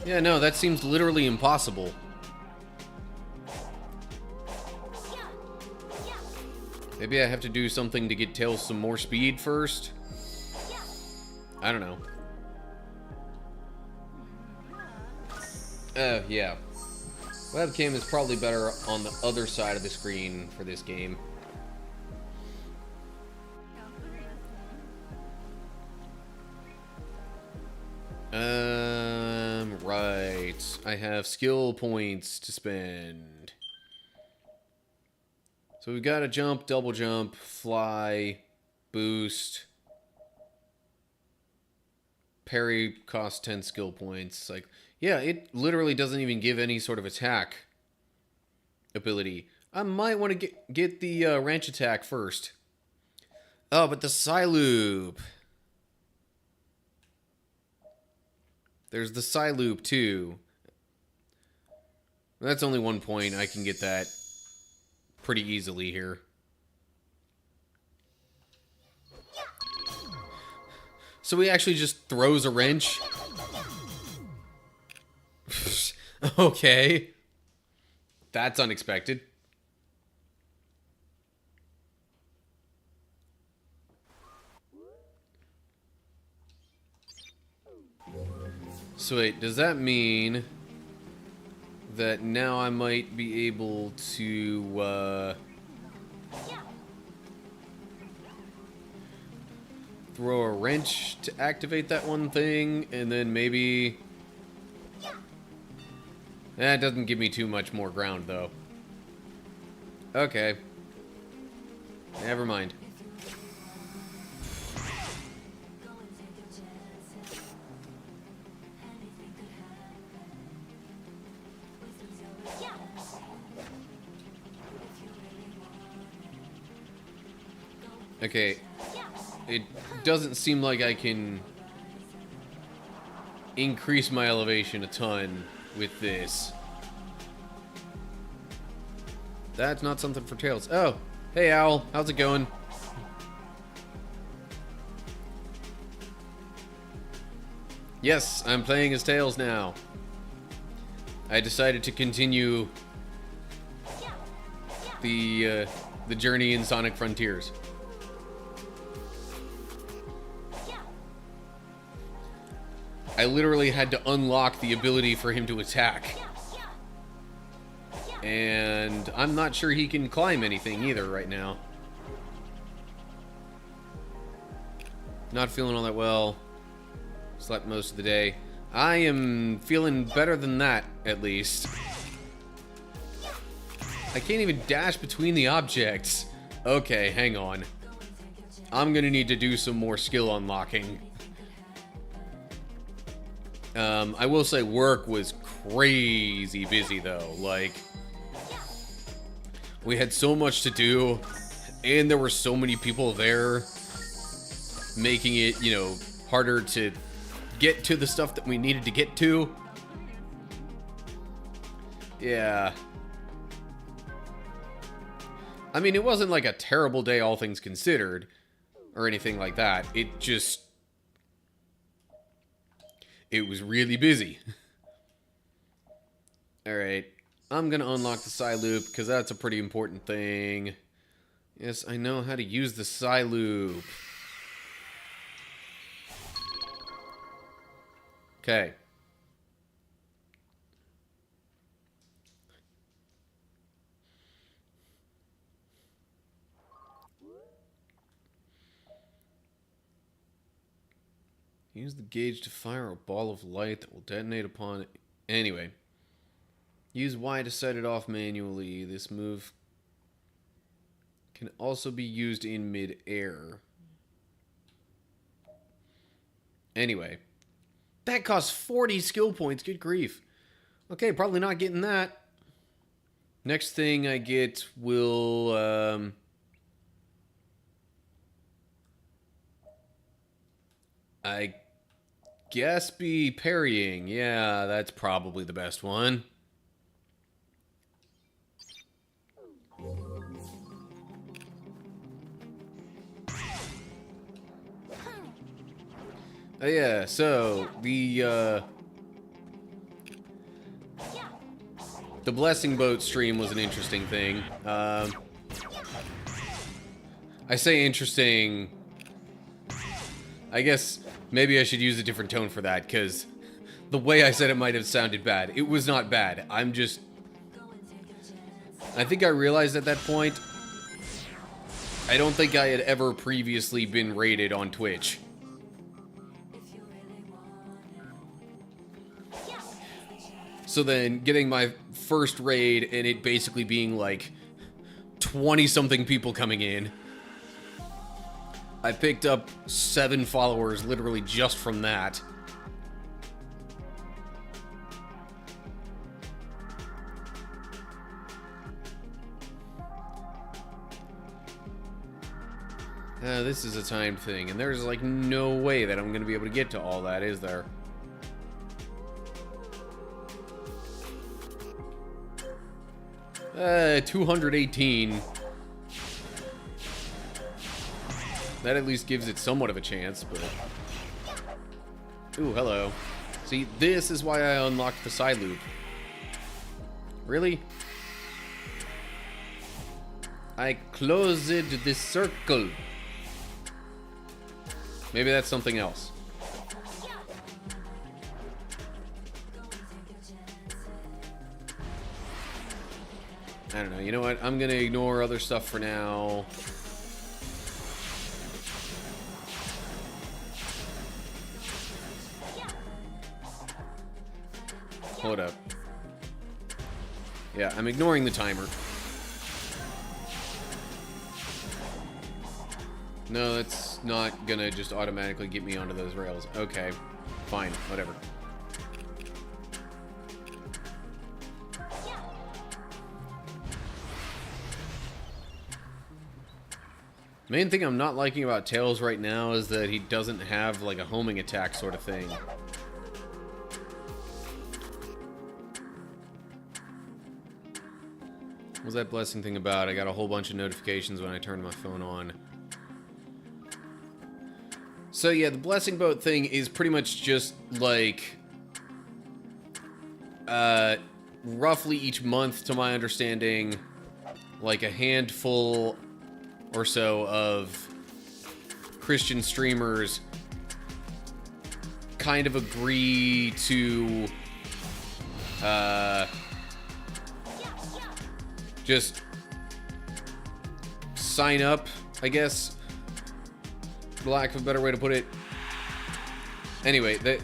Yeah, no, that seems literally impossible. Maybe I have to do something to get Tails some more speed first? I don't know. Yeah. Webcam is probably better on the other side of the screen for this game. Right. I have skill points to spend. So we've got a jump, double jump, fly, boost. Parry costs 10 skill points. Like, yeah, it literally doesn't even give any sort of attack ability. I might want to get the wrench attack first. Oh, but the Psyloop. There's the Psyloop too. That's only 1 point. I can get that pretty easily here. So he actually just throws a wrench? Okay. That's unexpected. So wait, does that mean that now I might be able to throw a wrench to activate that one thing, and then maybe... That doesn't give me too much more ground, though. Okay. Never mind. Okay. It doesn't seem like I can increase my elevation a ton with this. That's not something for Tails. Oh, hey Owl, how's it going? Yes, I'm playing as Tails now. I decided to continue the journey in Sonic Frontiers. I literally had to unlock the ability for him to attack. And I'm not sure he can climb anything either right now. Not feeling all that well. Slept most of the day. I am feeling better than that, at least. I can't even dash between the objects. Okay, hang on. I'm gonna need to do some more skill unlocking. I will say work was crazy busy though. Like, we had so much to do, and there were so many people there, making it, you know, harder to get to the stuff that we needed to get to. Yeah. I mean, it wasn't like a terrible day, all things considered, or anything like that. It just... It was really busy. Alright. I'm gonna unlock the Psyloop, because that's a pretty important thing. Yes, I know how to use the Psyloop. Okay. Use the gauge to fire a ball of light that will detonate upon it. Anyway. Use Y to set it off manually. This move can also be used in mid-air. Anyway. That costs 40 skill points. Good grief. Okay, probably not getting that. Next thing I get will... I guess be parrying. Yeah, that's probably the best one. Oh yeah, so the Blessing Boat stream was an interesting thing. I say interesting. I guess maybe I should use a different tone for that, because the way I said it might have sounded bad. It was not bad. I think I realized at that point, I don't think I had ever previously been rated on Twitch. So then getting my first raid and it basically being like 20-something people coming in. I picked up 7 followers literally just from that. This is a timed thing, and there's like no way that I'm going to be able to get to all that, is there? Uh, 218. That at least gives it somewhat of a chance, but... Ooh, hello. See, this is why I unlocked the side loop. Really? I closed the circle. Maybe that's something else. I don't know. You know what? I'm gonna ignore other stuff for now. Hold up. Yeah, I'm ignoring the timer. No, that's not gonna just automatically get me onto those rails. Okay, fine, whatever. Main thing I'm not liking about Tails right now is that he doesn't have like a homing attack sort of thing. What was that blessing thing about? I got a whole bunch of notifications when I turned my phone on. So yeah, the blessing boat thing is pretty much just like roughly each month, to my understanding, like a handful or so of Christian streamers kind of agree to just sign up, I guess, for lack of a better way to put it. Anyway, the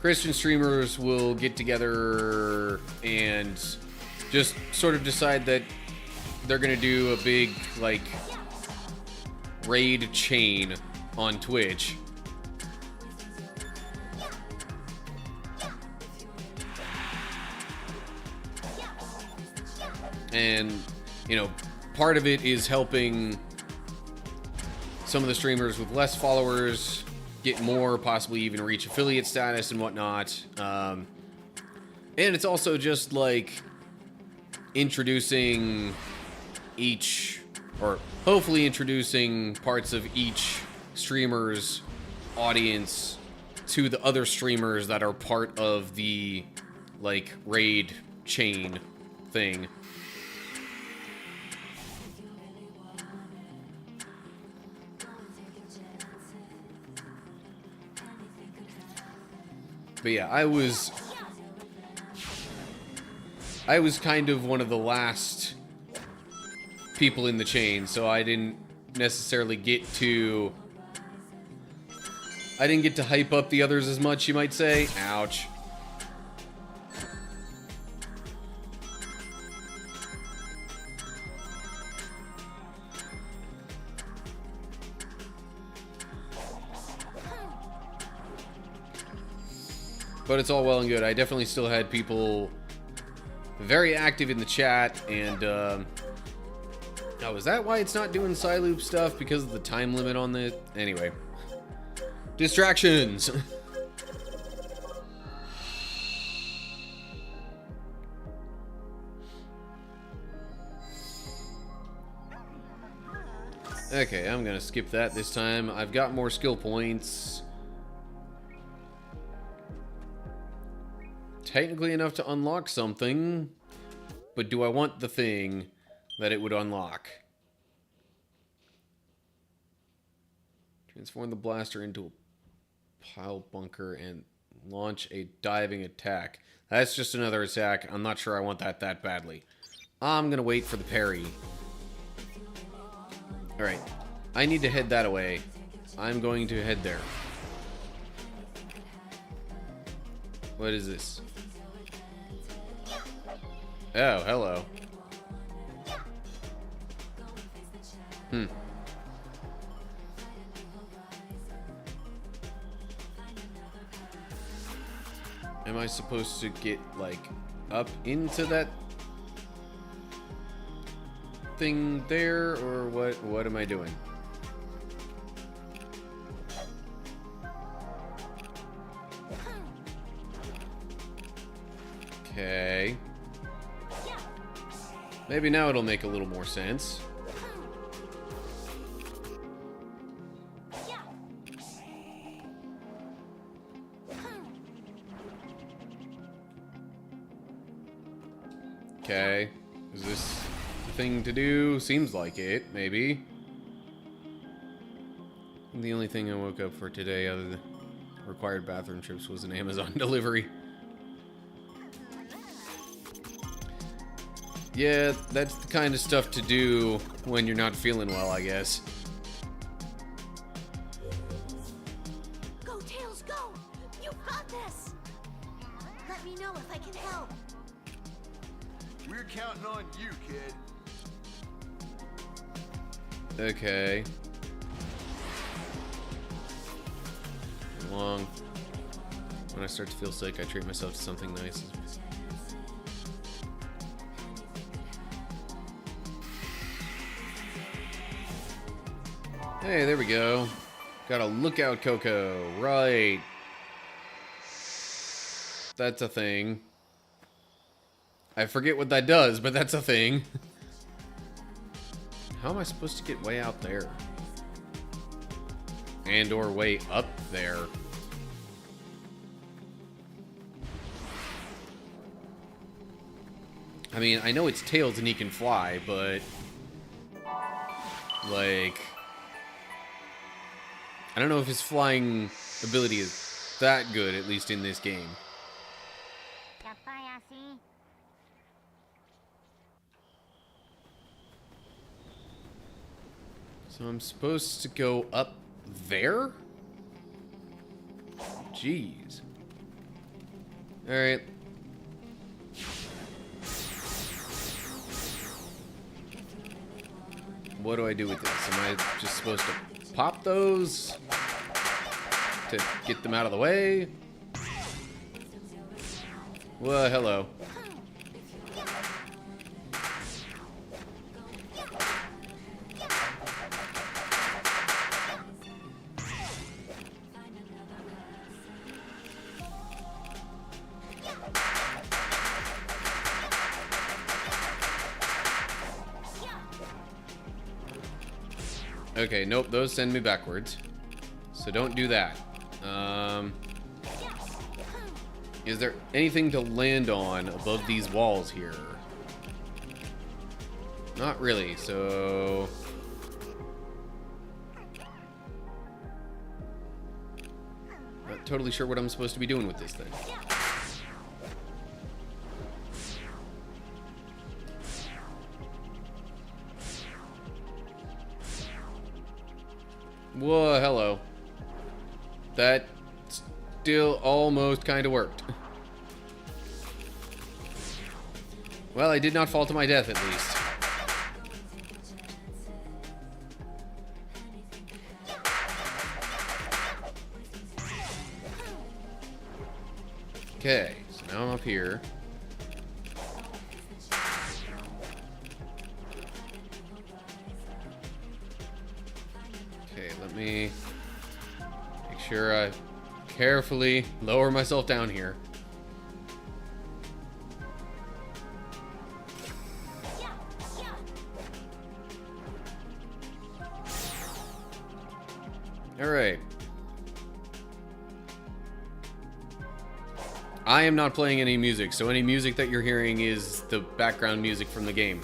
Christian streamers will get together and just sort of decide that they're gonna do a big, like, raid chain on Twitch. And, you know, part of it is helping some of the streamers with less followers get more, possibly even reach affiliate status and whatnot. And it's also just, like, introducing each, or hopefully introducing parts of each streamer's audience to the other streamers that are part of the, like, raid chain thing. But yeah, I was kind of one of the last people in the chain, so I didn't necessarily get to I didn't get to hype up the others as much, you might say. Ouch. But it's all well and good. I definitely still had people very active in the chat, and oh, is that why it's not doing Psyloop stuff? Because of the time limit on the... Anyway. Distractions! Okay, I'm gonna skip that this time. I've got more skill points. Technically enough to unlock something, but do I want the thing that it would unlock? Transform the blaster into a pile bunker and launch a diving attack. That's just another attack. I'm not sure I want that badly. I'm gonna wait for the parry. Alright, I need to head that away. I'm going to head there. What is this? Oh, hello. Am I supposed to get, like, up into that thing there, or what am I doing? Okay. Maybe now it'll make a little more sense. Okay. Is this the thing to do? Seems like it, maybe. The only thing I woke up for today other than required bathroom trips was an Amazon delivery. Yeah, that's the kind of stuff to do when you're not feeling well, I guess. Go, Tails, go! You've got this! Let me know if I can help. We're counting on you, kid. Okay. Long. When I start to feel sick, I treat myself to something nice. Hey, there we go. Got a lookout Coco. Right. That's a thing. I forget what that does, but that's a thing. How am I supposed to get way out there? And or way up there? I mean, I know it's Tails and he can fly, but... like... I don't know if his flying ability is that good, at least in this game. So I'm supposed to go up there? Jeez. Alright. What do I do with this? Am I just supposed to pop those to get them out of the way? Well, hello. Okay, nope, those send me backwards. So don't do that. Is there anything to land on above these walls here? Not really, so... not totally sure what I'm supposed to be doing with this thing. Whoa, hello. that still almost kind of worked. Well, I did not fall to my death, at least. Okay, so now I'm up here. Okay, let me make sure I carefully lower myself down here. Alright. I am not playing any music, so any music that you're hearing is the background music from the game.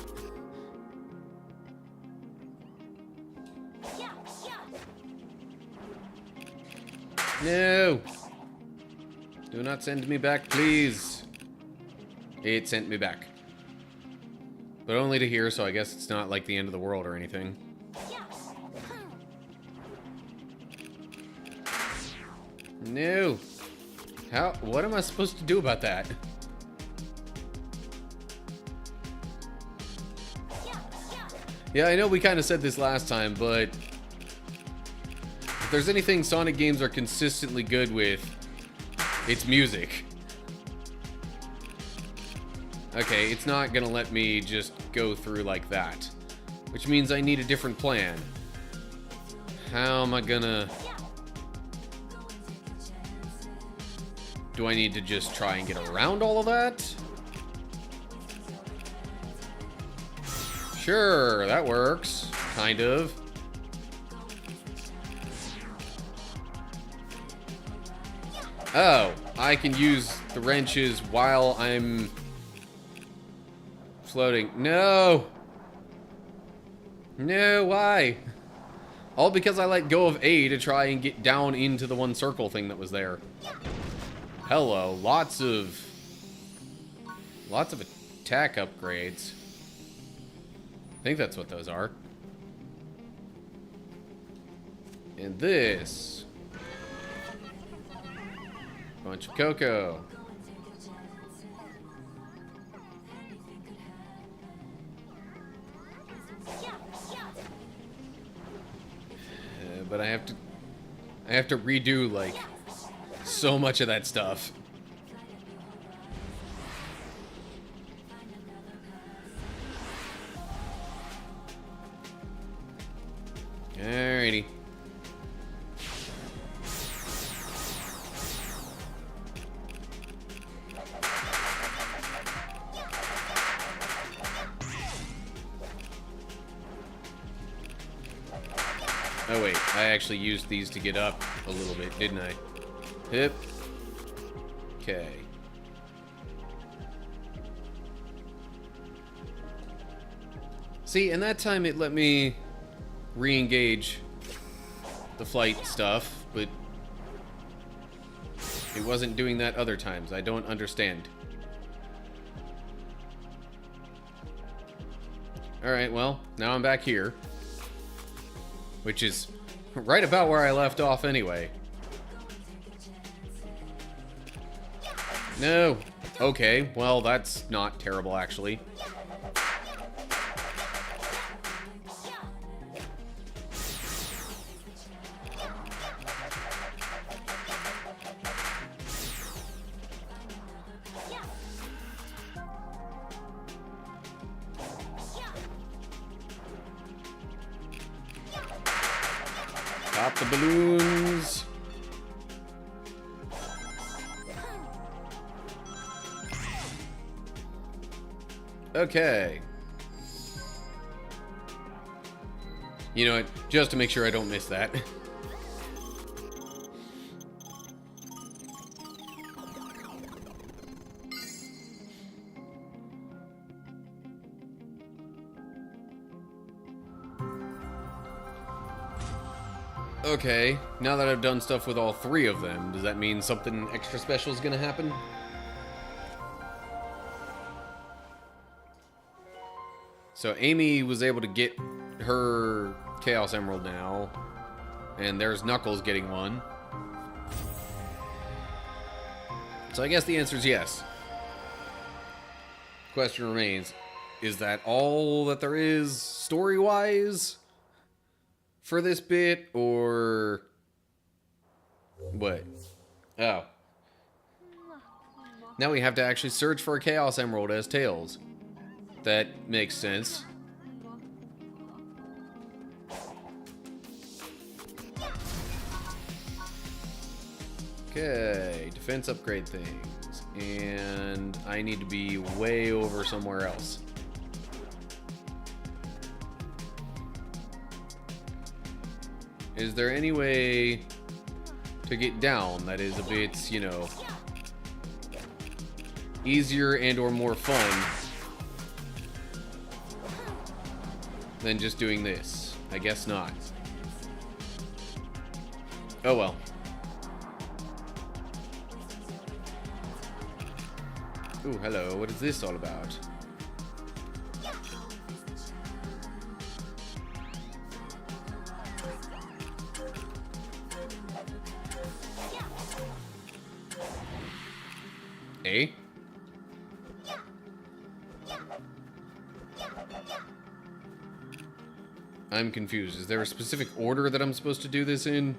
No! Do not send me back, please. It sent me back. But only to here, so I guess it's not like the end of the world or anything. No! How? What am I supposed to do about that? Yeah, I know we kind of said this last time, but if there's anything Sonic games are consistently good with, it's music. Okay, it's not gonna let me just go through like that, which means I need a different plan. How am I gonna... Do I need to just try and get around all of that? Sure, that works. Kind of. Oh, I can use the wrenches while I'm floating. No! No, why? All because I let go of A to try and get down into the one circle thing that was there. Hello, lots of attack upgrades. I think that's what those are. And this bunch of cocoa. But I have to redo like so much of that stuff. Alrighty. Oh wait, I actually used these to get up a little bit, didn't I? Hip. Okay. See, and that time it let me re-engage the flight stuff, but it wasn't doing that other times. I don't understand. Alright, well, now I'm back here. Which is right about where I left off anyway. No. Okay, well, that's not terrible, actually. Pop the balloons. Okay. You know what? Just to make sure I don't miss that. Okay, now that I've done stuff with all three of them, does that mean something extra special is gonna happen? So Amy was able to get her Chaos Emerald now, and there's Knuckles getting one. So I guess the answer is yes. Question remains, is that all that there is story-wise for this bit, or what? Oh. Now we have to actually search for a Chaos Emerald as Tails. That makes sense. Okay, defense upgrade things. And I need to be way over somewhere else. Is there any way to get down that is a bit, you know, easier and or more fun than just doing this? I guess not. Oh well. Ooh, hello. What is this all about? Eh? I'm confused. Is there a specific order that I'm supposed to do this in?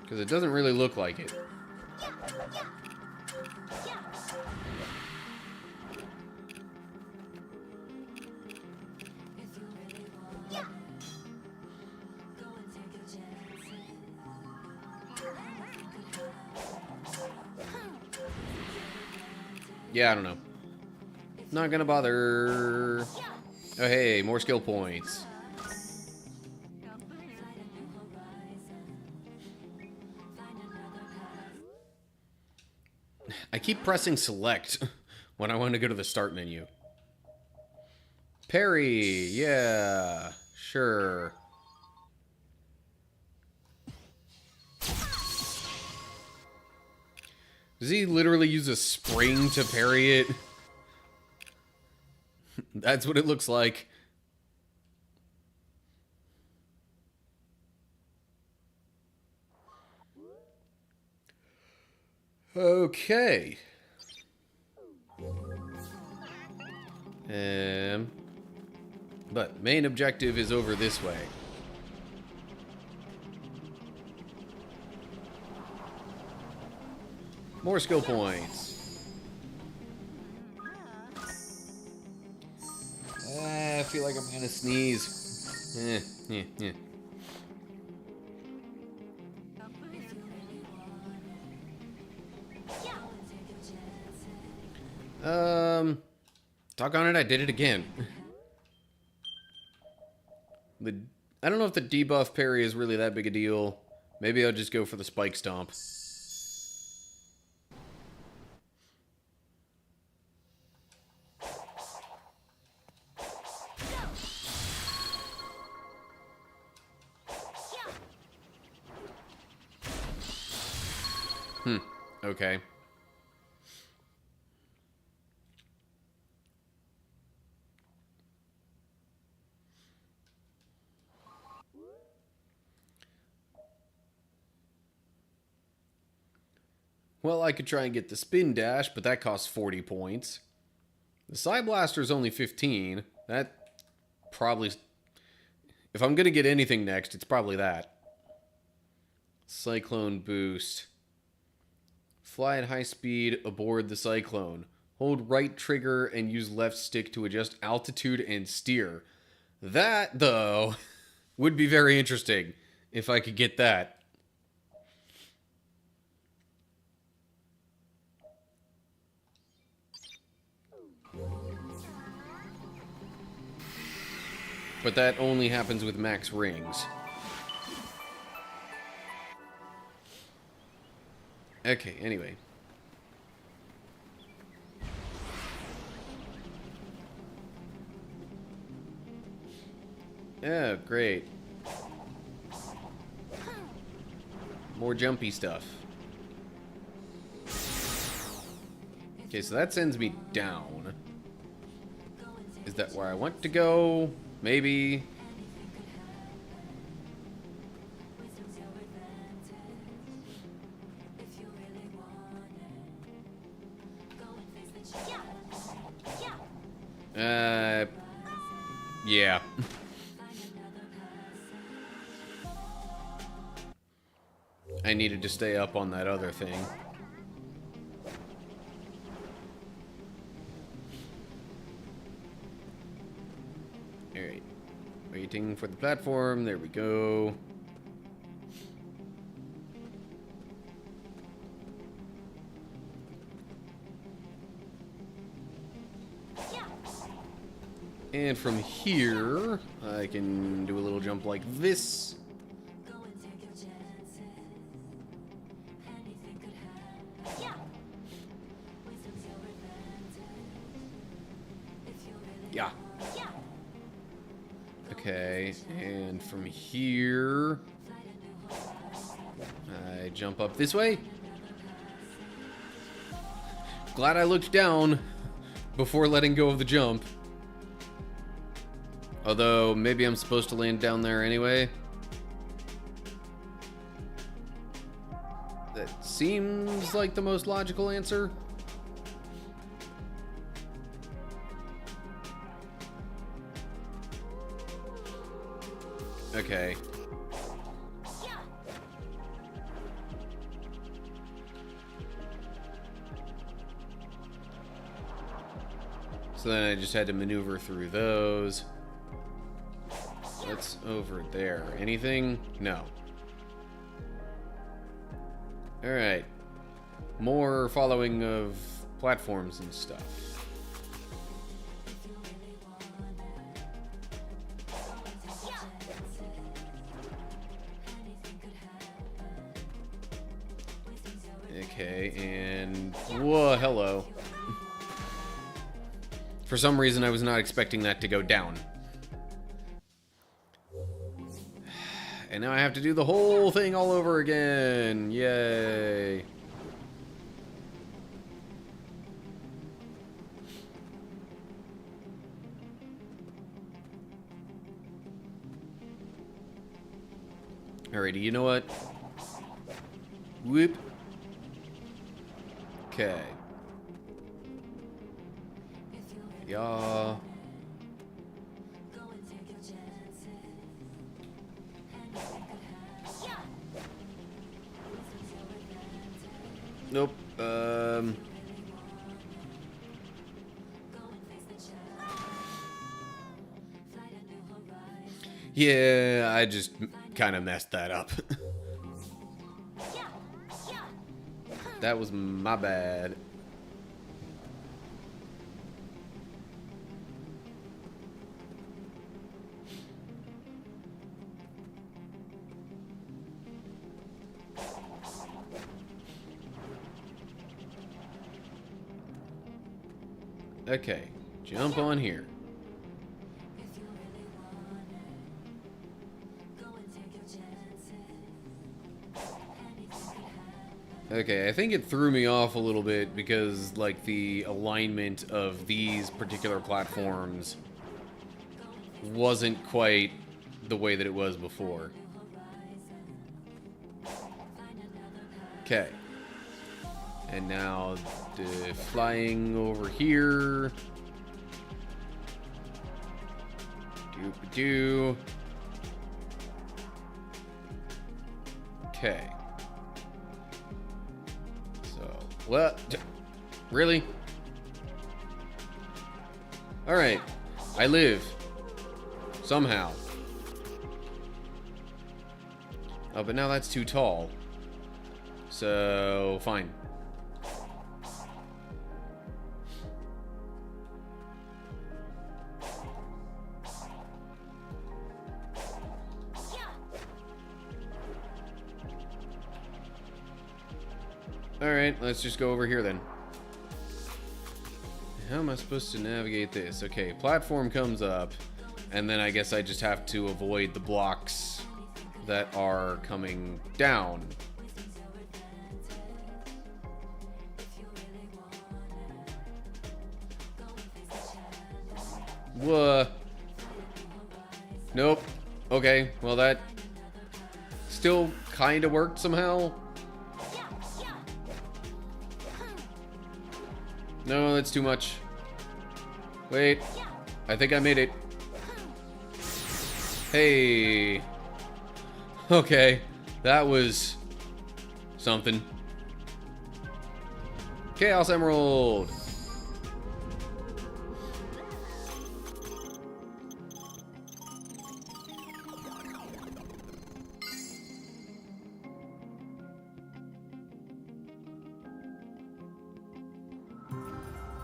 Because it doesn't really look like it. Yeah, I don't know. Not gonna bother. Oh, hey, more skill points. I keep pressing select when I want to go to the start menu. Parry, yeah, sure. Does he literally use a spring to parry it? That's what it looks like. Okay. But main objective is over this way. More skill points. I feel like I'm gonna sneeze. Doggone it, I did it again. I don't know if the debuff parry is really that big a deal. Maybe I'll just go for the spike stomp. Okay. Well, I could try and get the spin dash, but that costs 40 points. The Psy Blaster is only 15. That probably... If I'm going to get anything next, it's probably that. Cyclone boost. Fly at high speed aboard the Cyclone. Hold right trigger and use left stick to adjust altitude and steer. That, though, would be very interesting if I could get that. But that only happens with max rings. Okay, anyway. Oh, great. More jumpy stuff. Okay, so that sends me down. Is that where I want to go? Maybe. Yeah. I needed to stay up on that other thing. Alright. Waiting for the platform. There we go. And from here, I can do a little jump like this. Yeah. Okay, and from here, I jump up this way. Glad I looked down before letting go of the jump. Although, maybe I'm supposed to land down there anyway. That seems like the most logical answer. Okay. So then I just had to maneuver through those. What's over there? Anything? No. Alright. More following of platforms and stuff. Okay, and... whoa, hello. For some reason, I was not expecting that to go down. And now I have to do the whole thing all over again. Yay. Alrighty, you know what? Whoop. Okay. Yeah. Nope. Yeah, I just kind of messed that up. That was my bad. Okay, jump on here. Okay, I think it threw me off a little bit because, like, the alignment of these particular platforms wasn't quite the way that it was before. Okay. And now the flying over here. Doop-a-doo. Okay. So, what? Really? Alright. I live. Somehow. Oh, but now that's too tall. So, fine. Alright, let's just go over here then. How am I supposed to navigate this? Okay, platform comes up, and then I guess I just have to avoid the blocks that are coming down. Whoa. Nope. Okay, well that still kind of worked somehow. No, that's too much. Wait. I think I made it. Hey. Okay. That was something. Chaos Emerald.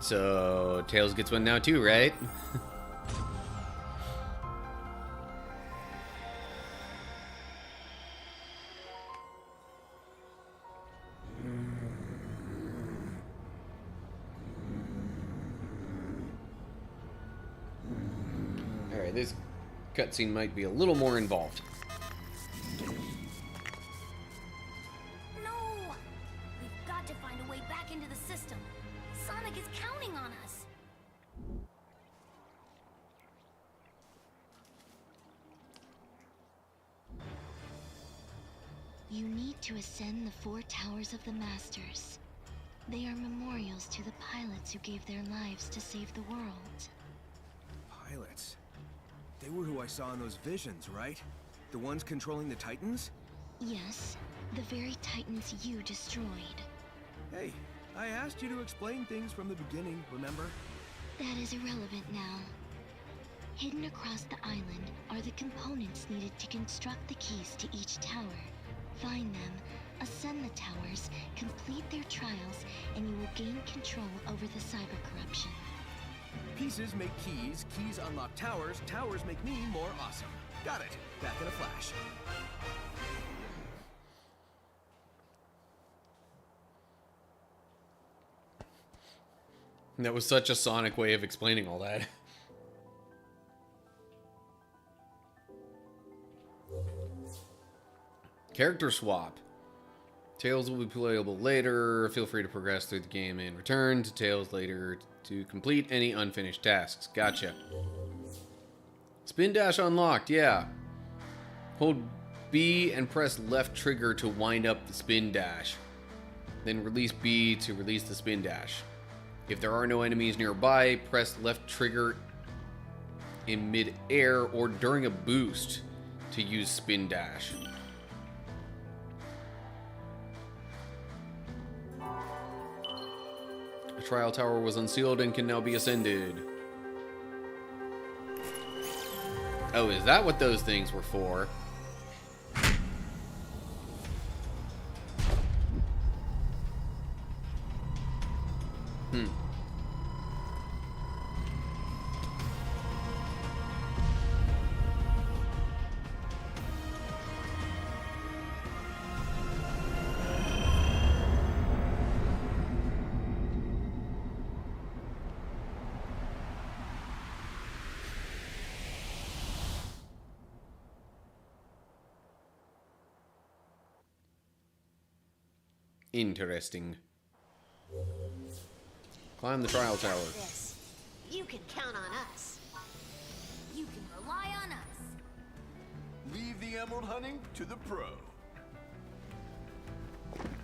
So, Tails gets one now too, right? Alright, this cutscene might be a little more involved. No! We've got to find a way back into the system. Sonic is counting on us. You need to ascend the 4 towers of the Masters. They are memorials to the pilots who gave their lives to save the world. Pilots? They were who I saw in those visions, right? The ones controlling the Titans? Yes, the very Titans you destroyed. Hey, I asked you to explain things from the beginning, remember? That is irrelevant now. Hidden across the island are the components needed to construct the keys to each tower. Find them, ascend the towers, complete their trials, and you will gain control over the cyber corruption. Pieces make keys, keys unlock towers, towers make me more awesome. Got it. Back in a flash. That was such a Sonic way of explaining all that. Character swap. Tails will be playable later. Feel free to progress through the game and return to Tails later to complete any unfinished tasks. Gotcha. Spin dash unlocked, yeah. Hold B and press left trigger to wind up the spin dash. Then release B to release the spin dash. If there are no enemies nearby, press left trigger in mid-air or during a boost to use spin dash. A trial tower was unsealed and can now be ascended. Oh, is that what those things were for? Interesting. Climb the trial tower. This. You can count on us. You can rely on us. Leave the emerald hunting to the pro.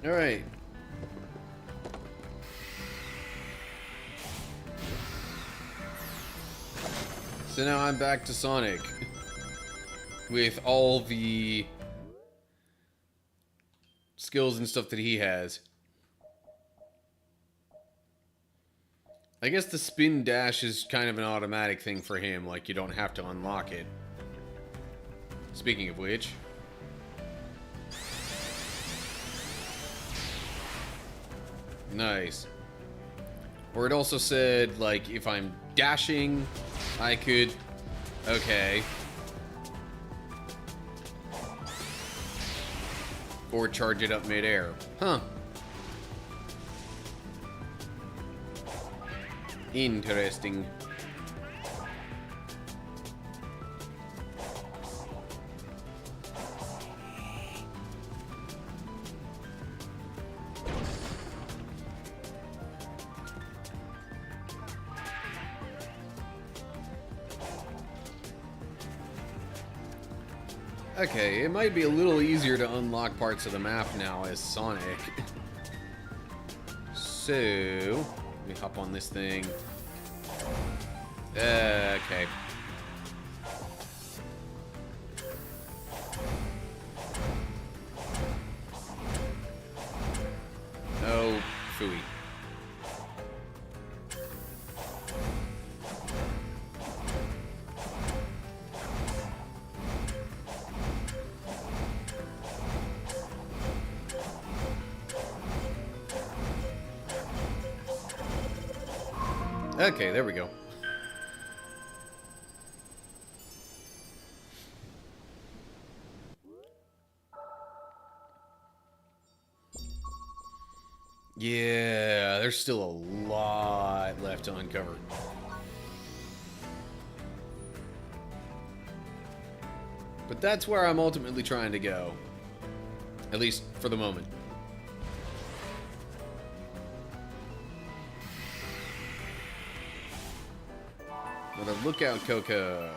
Alright. So now I'm back to Sonic. With all the skills and stuff that he has. I guess the spin dash is kind of an automatic thing for him, like you don't have to unlock it. Speaking of which, nice. Or it also said, like, if I'm dashing, I could, okay. Or charge it up mid-air. Huh. Interesting. Okay, it might be a little easier to unlock parts of the map now as Sonic. So, Let me hop on this thing. Okay. Oh, phooey. Okay, there we go. Yeah, there's still a lot left to uncover. But that's where I'm ultimately trying to go. At least for the moment. Another lookout, Coco.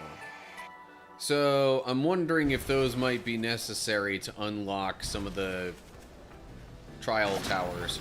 So, I'm wondering if those might be necessary to unlock some of the trial towers.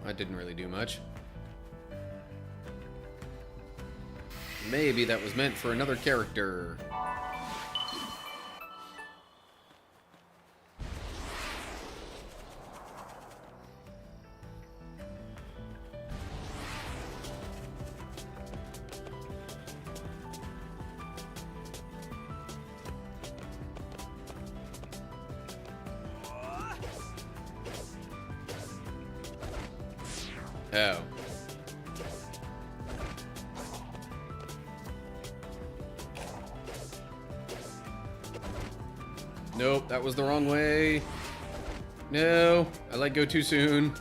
That didn't really do much. Maybe that was meant for another character. Oh. Nope, that was the wrong way. No, I let go too soon.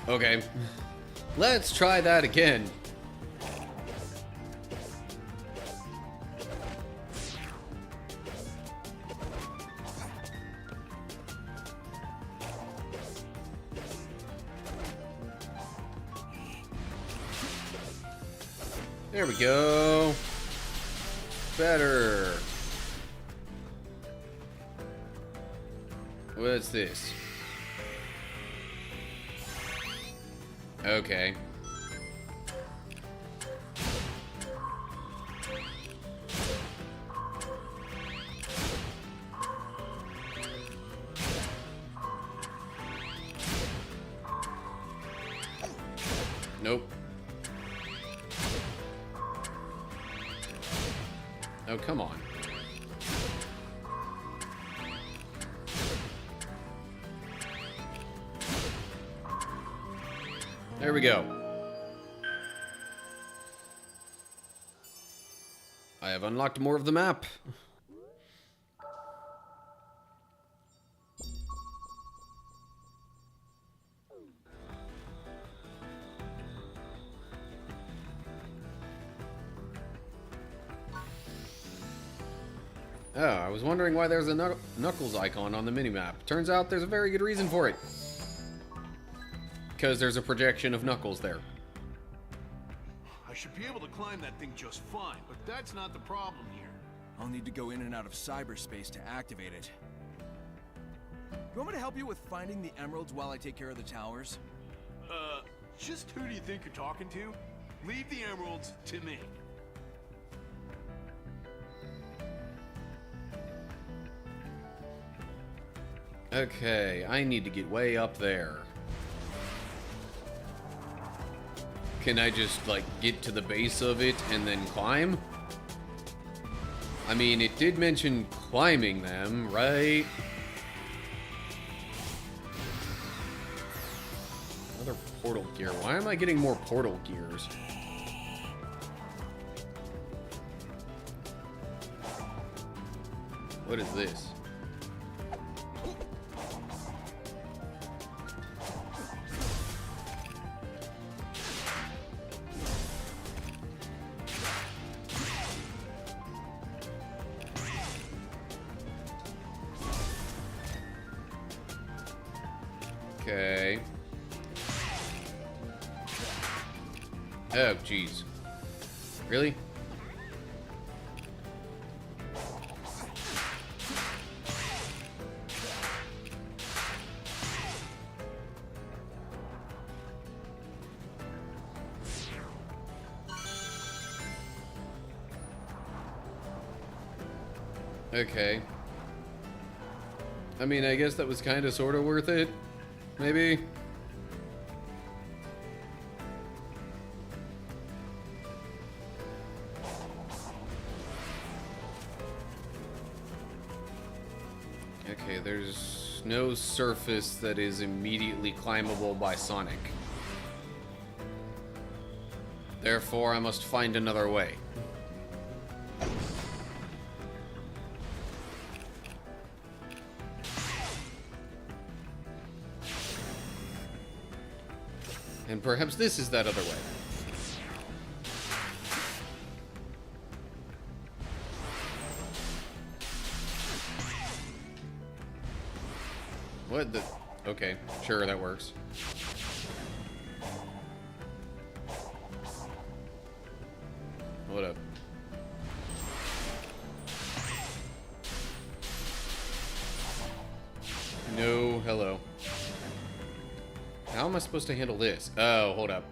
Okay. Let's try that again. There we go. Better. What's this? Okay. Nope. Oh, come on. There we go. I have unlocked more of the map. Oh, I was wondering why there's a Knuckles icon on the minimap. Turns out there's a very good reason for it. Because there's a projection of Knuckles there. I should be able to climb that thing just fine, but that's not the problem here. I'll need to go in and out of cyberspace to activate it. You want me to help you with finding the emeralds while I take care of the towers? Just who do you think you're talking to? Leave the emeralds to me. Okay, I need to get way up there. Can I just, like, get to the base of it and then climb? I mean, it did mention climbing them, right? Another portal gear. Why am I getting more portal gears? What is this? Okay. Oh, jeez. Really? Okay. I mean, I guess that was kind of sort of worth it. Maybe. Okay, there's no surface that is immediately climbable by Sonic. Therefore, I must find another way. And perhaps this is that other way. What the? Okay, sure, that works. What up? No, hello. How am I supposed to handle this? Oh, hold up.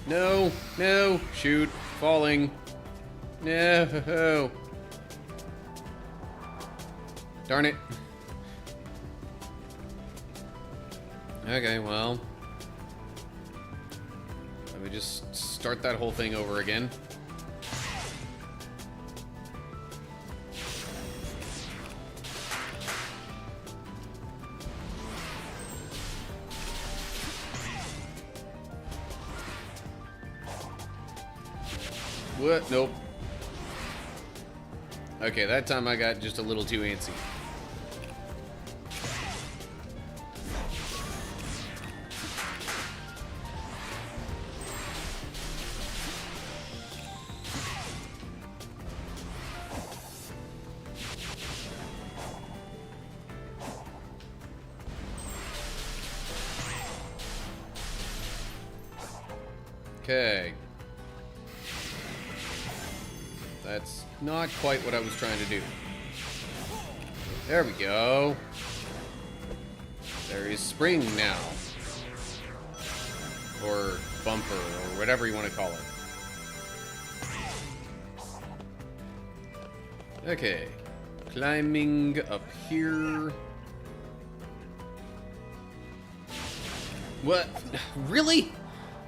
No, no, shoot, falling. No. Darn it. Okay, well. Let me just start that whole thing over again. What? Nope. Okay, that time I got just a little too antsy. Okay. That's not quite what I was trying to do. There we go. There is spring now. Or bumper, or whatever you want to call it. Okay. Climbing up here. What? Really?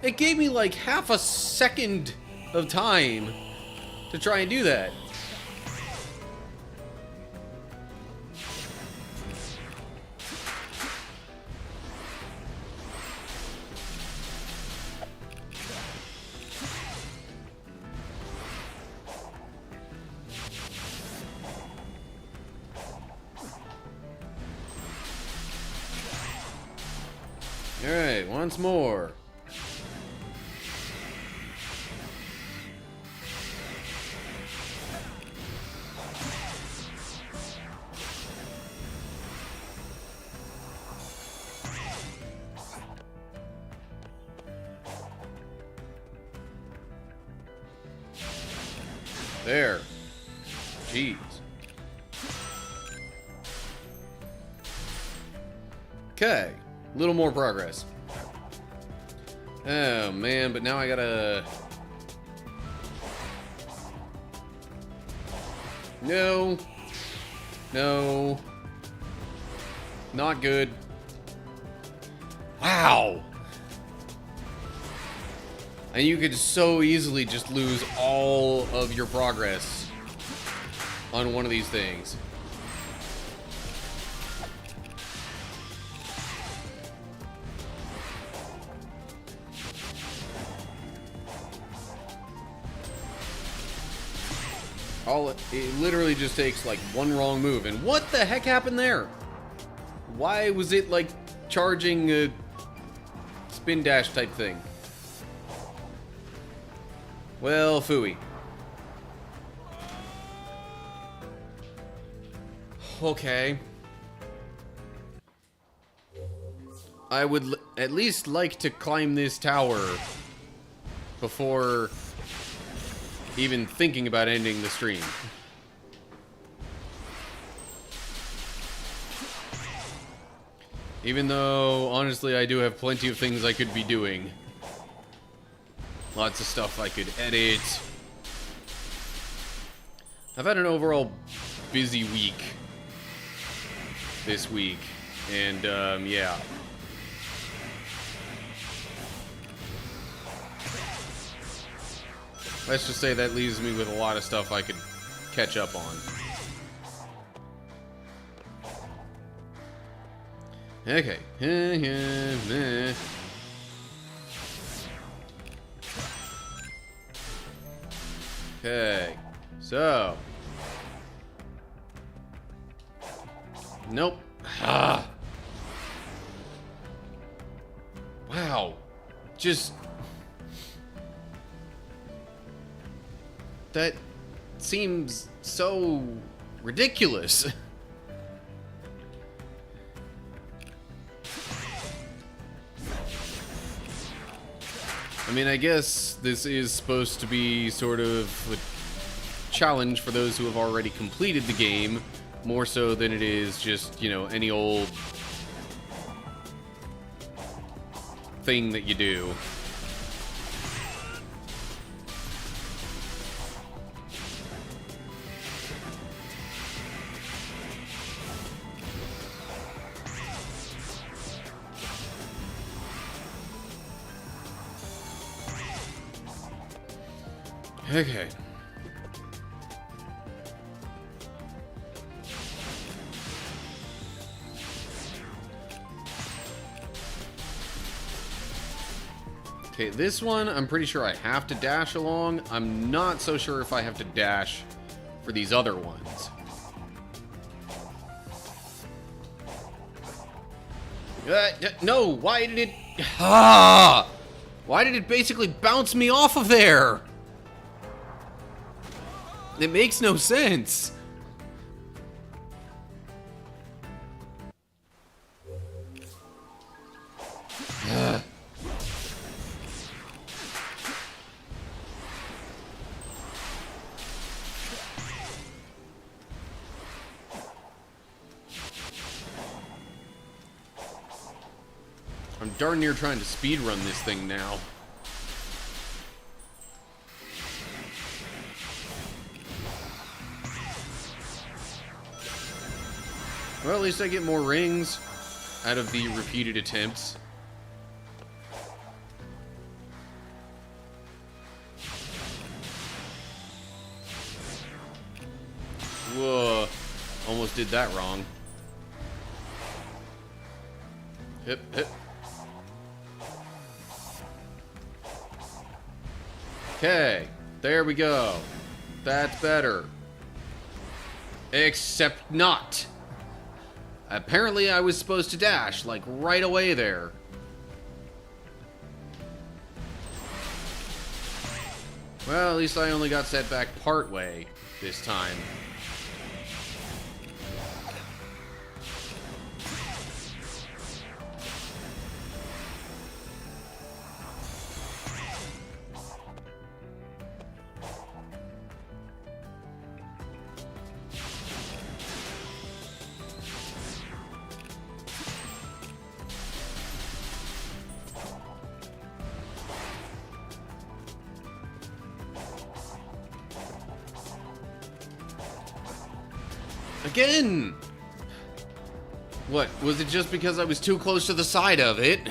It gave me like half a second of time to try and do that. All right, once more. There. Jeez. Okay. A little more progress. Oh, man, but now I gotta... No. No. Not good. Wow. And you could so easily just lose all of your progress on one of these things. It literally just takes like one wrong move. And what the heck happened there? Why was it like charging a spin dash type thing? Well, phooey. okay. I would at least like to climb this tower before even thinking about ending the stream. Even though, honestly, I do have plenty of things I could be doing. Lots of stuff I could edit. I've had an overall busy week this week, and yeah. Let's just say that leaves me with a lot of stuff I could catch up on. Okay. Okay. So. Nope. Ah. Wow. Just. That seems so ridiculous. I mean, I guess this is supposed to be sort of a challenge for those who have already completed the game, more so than it is just, you know, any old thing that you do. Okay. Okay, this one, I'm pretty sure I have to dash along. I'm not so sure if I have to dash for these other ones. No, why did it... Ah! Why did it basically bounce me off of there? It makes no sense. I'm darn near trying to speedrun this thing now. Well, at least I get more rings out of the repeated attempts. Whoa. Almost did that wrong. Hip, hip. Okay. There we go. That's better. Except not. Apparently I was supposed to dash, like, right away there. Well, at least I only got set back part way this time. Again! What, was it just because I was too close to the side of it?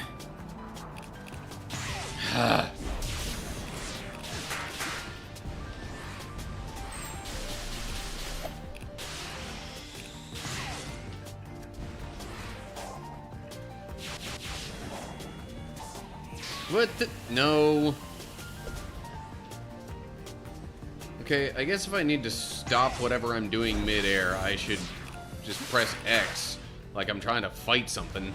What the? No. Okay, I guess if I need to stop whatever I'm doing mid-air, I should just press X, like I'm trying to fight something.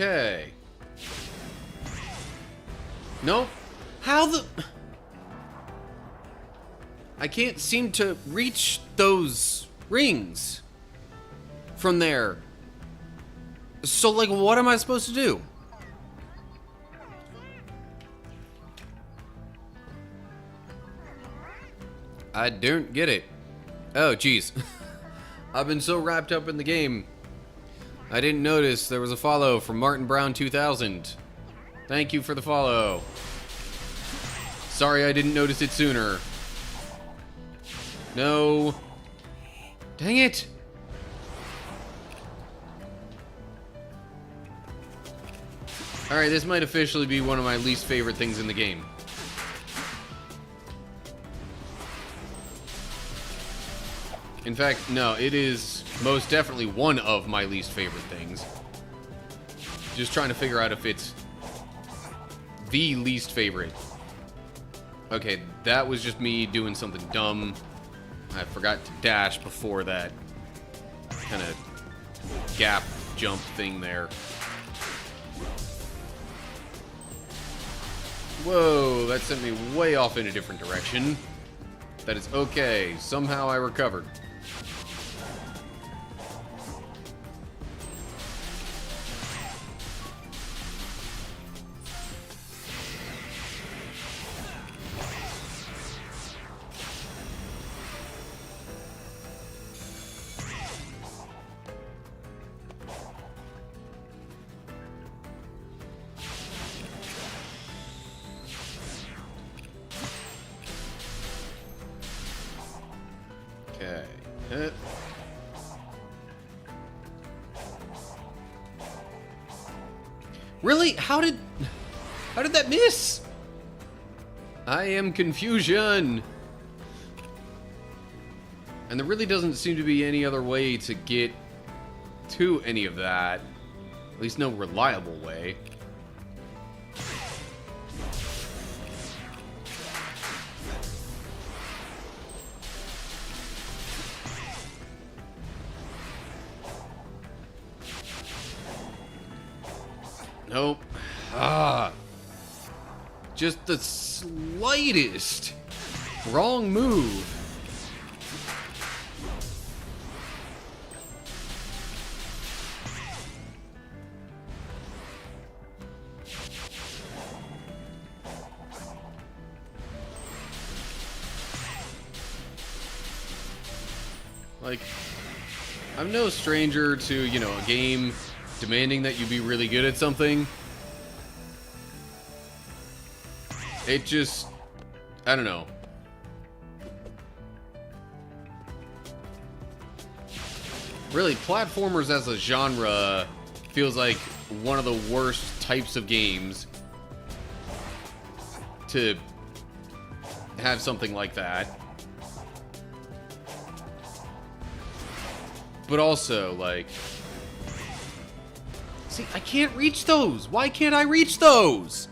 Okay. Nope. How the... I can't seem to reach those rings from there. So, like, what am I supposed to do? I don't get it. Oh, jeez. I've been so wrapped up in the game, I didn't notice there was a follow from Martin Brown 2000. Thank you for the follow. Sorry I didn't notice it sooner. No. Dang it. Alright, this might officially be one of my least favorite things in the game. In fact, no, it is most definitely one of my least favorite things. Just trying to figure out if it's the least favorite. Okay, that was just me doing something dumb. I forgot to dash before that kind of gap jump thing there. Whoa, that sent me way off in a different direction. That is okay. Somehow I recovered. Okay. Really? How did that miss? I am confusion. And there really doesn't seem to be any other way to get to any of that. At least no reliable way. Nope. Just the slightest wrong move. Like, I'm no stranger to, you know, a game demanding that you be really good at something. It just, I don't know. Really, platformers as a genre feels like one of the worst types of games to have something like that. But also, like, see, I can't reach those. Why can't I reach those?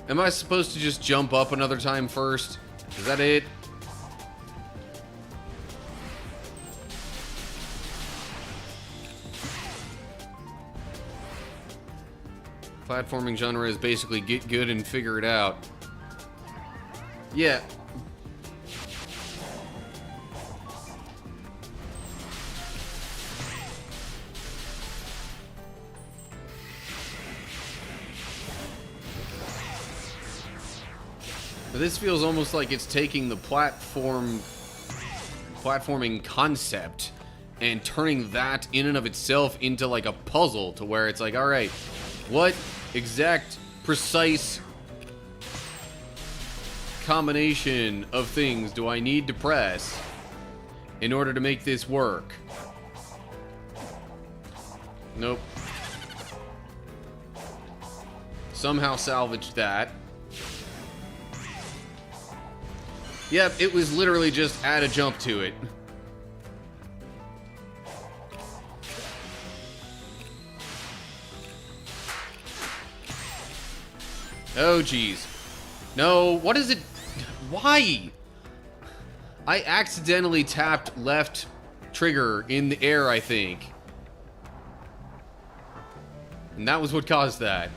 Am I supposed to just jump up another time first? Is that it? Platforming genre is basically get good and figure it out. Yeah. But this feels almost like it's taking the platforming concept and turning that in and of itself into like a puzzle, to where it's like, all right, what exact precise combination of things do I need to press in order to make this work? Nope. Somehow salvaged that. Yep, it was literally just add a jump to it. Oh, geez. No, what is it? Why? I accidentally tapped left trigger in the air, I think. And that was what caused that.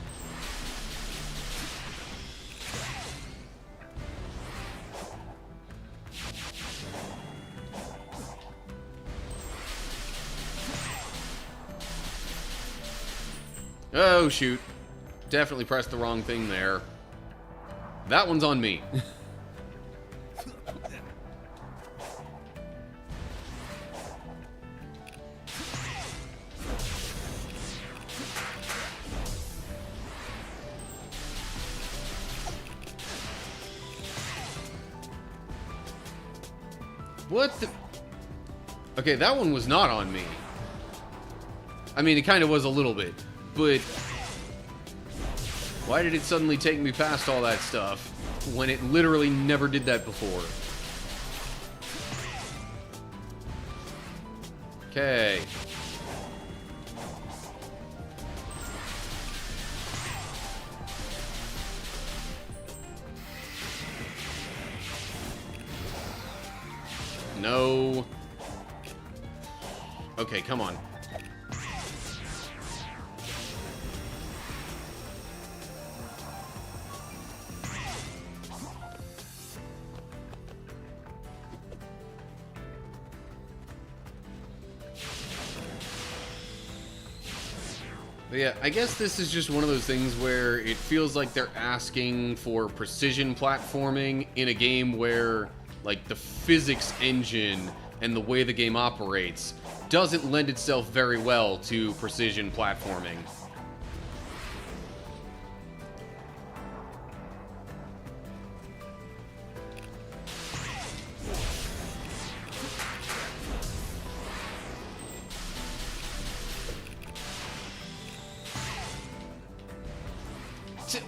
Oh, shoot. Definitely pressed the wrong thing there. That one's on me. What the... Okay, that one was not on me. I mean, it kind of was a little bit, but... Why did it suddenly take me past all that stuff when it literally never did that before? Okay. No. Okay, come on. But yeah, I guess this is just one of those things where it feels like they're asking for precision platforming in a game where, like, the physics engine and the way the game operates doesn't lend itself very well to precision platforming.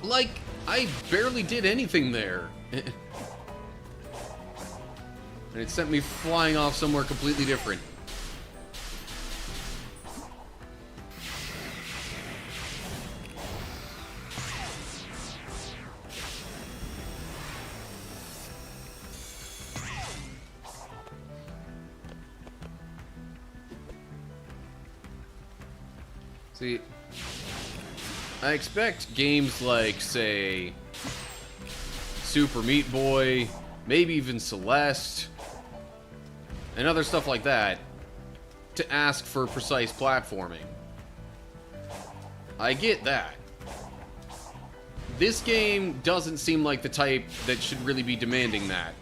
Like, I barely did anything there. And it sent me flying off somewhere completely different. See, I expect games like, say, Super Meat Boy, maybe even Celeste, and other stuff like that, to ask for precise platforming. I get that. This game doesn't seem like the type that should really be demanding that.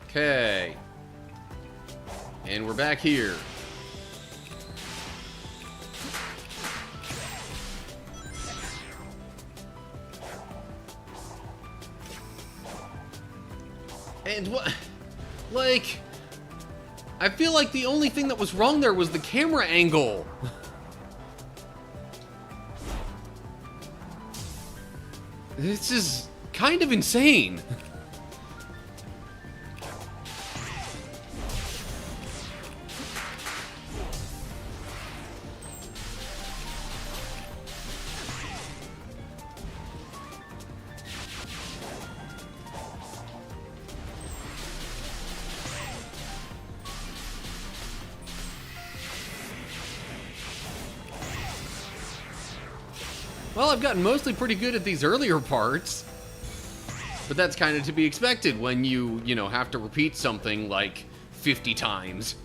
Okay. And we're back here. And what, like, I feel like the only thing that was wrong there was the camera angle. This is kind of insane. Well, I've gotten mostly pretty good at these earlier parts. But that's kind of to be expected when you know, have to repeat something like 50 times.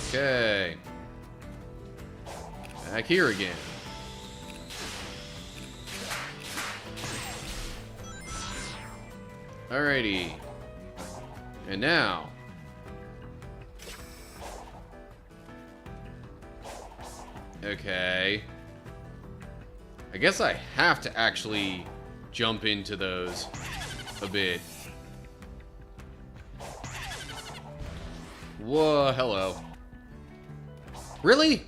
Okay. Back here again. Alrighty. And now. Okay. I guess I have to actually jump into those a bit. Whoa, hello. Really?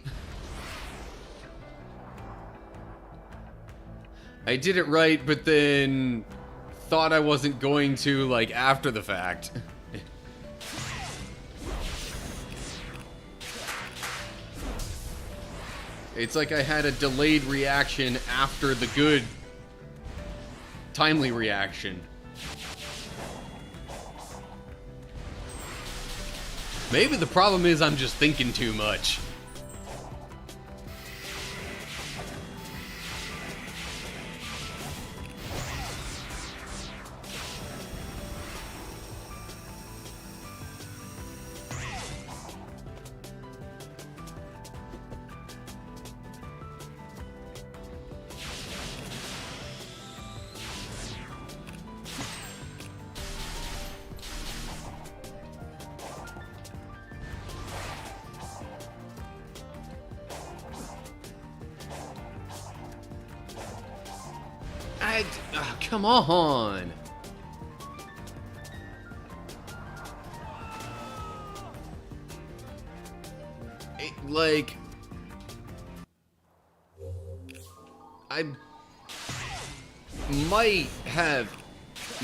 I did it right, but then thought I wasn't going to, like, after the fact. It's like I had a delayed reaction after the good, timely reaction. Maybe the problem is I'm just thinking too much. Come on. Like, I might have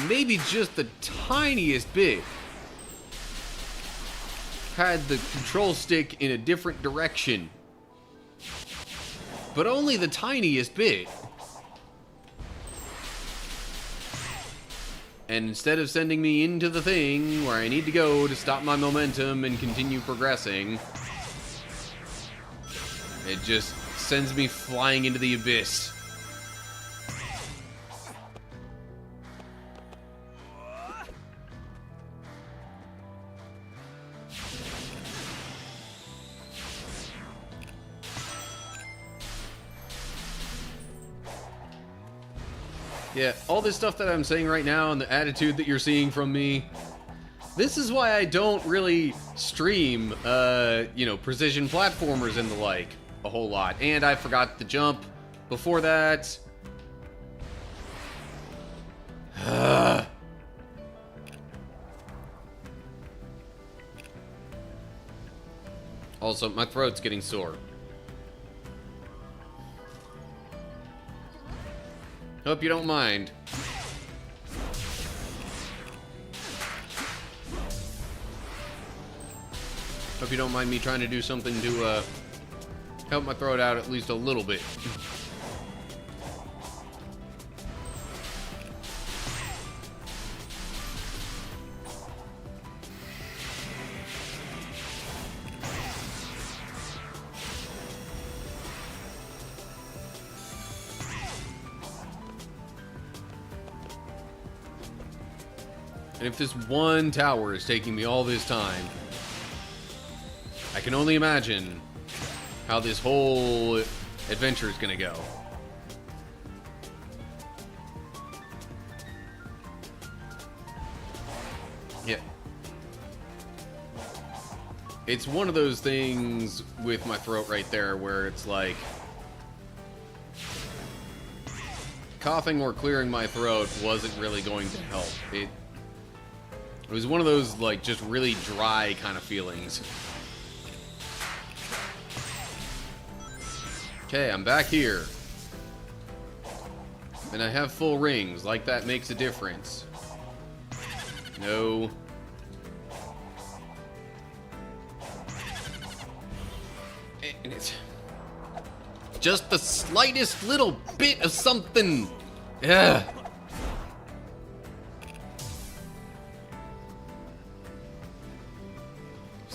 maybe just the tiniest bit had the control stick in a different direction, but only the tiniest bit. And instead of sending me into the thing where I need to go to stop my momentum and continue progressing, it just sends me flying into the abyss. Yeah, all this stuff that I'm saying right now and the attitude that you're seeing from me, this is why I don't really stream, precision platformers and the like a whole lot. And I forgot to jump before that. Also, my throat's getting sore. Hope you don't mind. Hope you don't mind me trying to do something to help my throat out at least a little bit. And if this one tower is taking me all this time, I can only imagine how this whole adventure is gonna go. Yeah. It's one of those things with my throat right there where it's like coughing or clearing my throat wasn't really going to help. It was one of those, like, just really dry kind of feelings. Okay, I'm back here. And I have full rings, like that makes a difference. No. And it's just the slightest little bit of something. Yeah.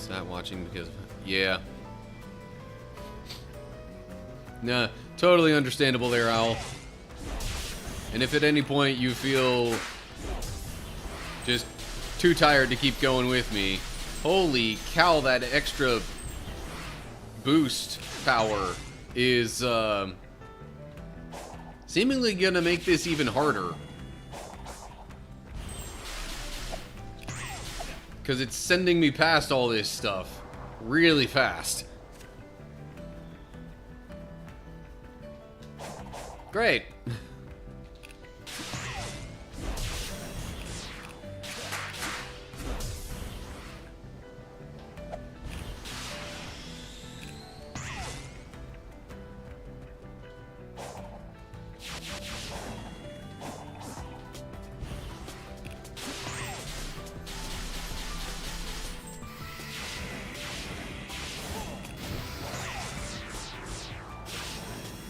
Not watching because, yeah. Nah, totally understandable there, Owl. And if at any point you feel just too tired to keep going with me, holy cow, that extra boost power is seemingly gonna make this even harder. Because it's sending me past all this stuff really fast. Great.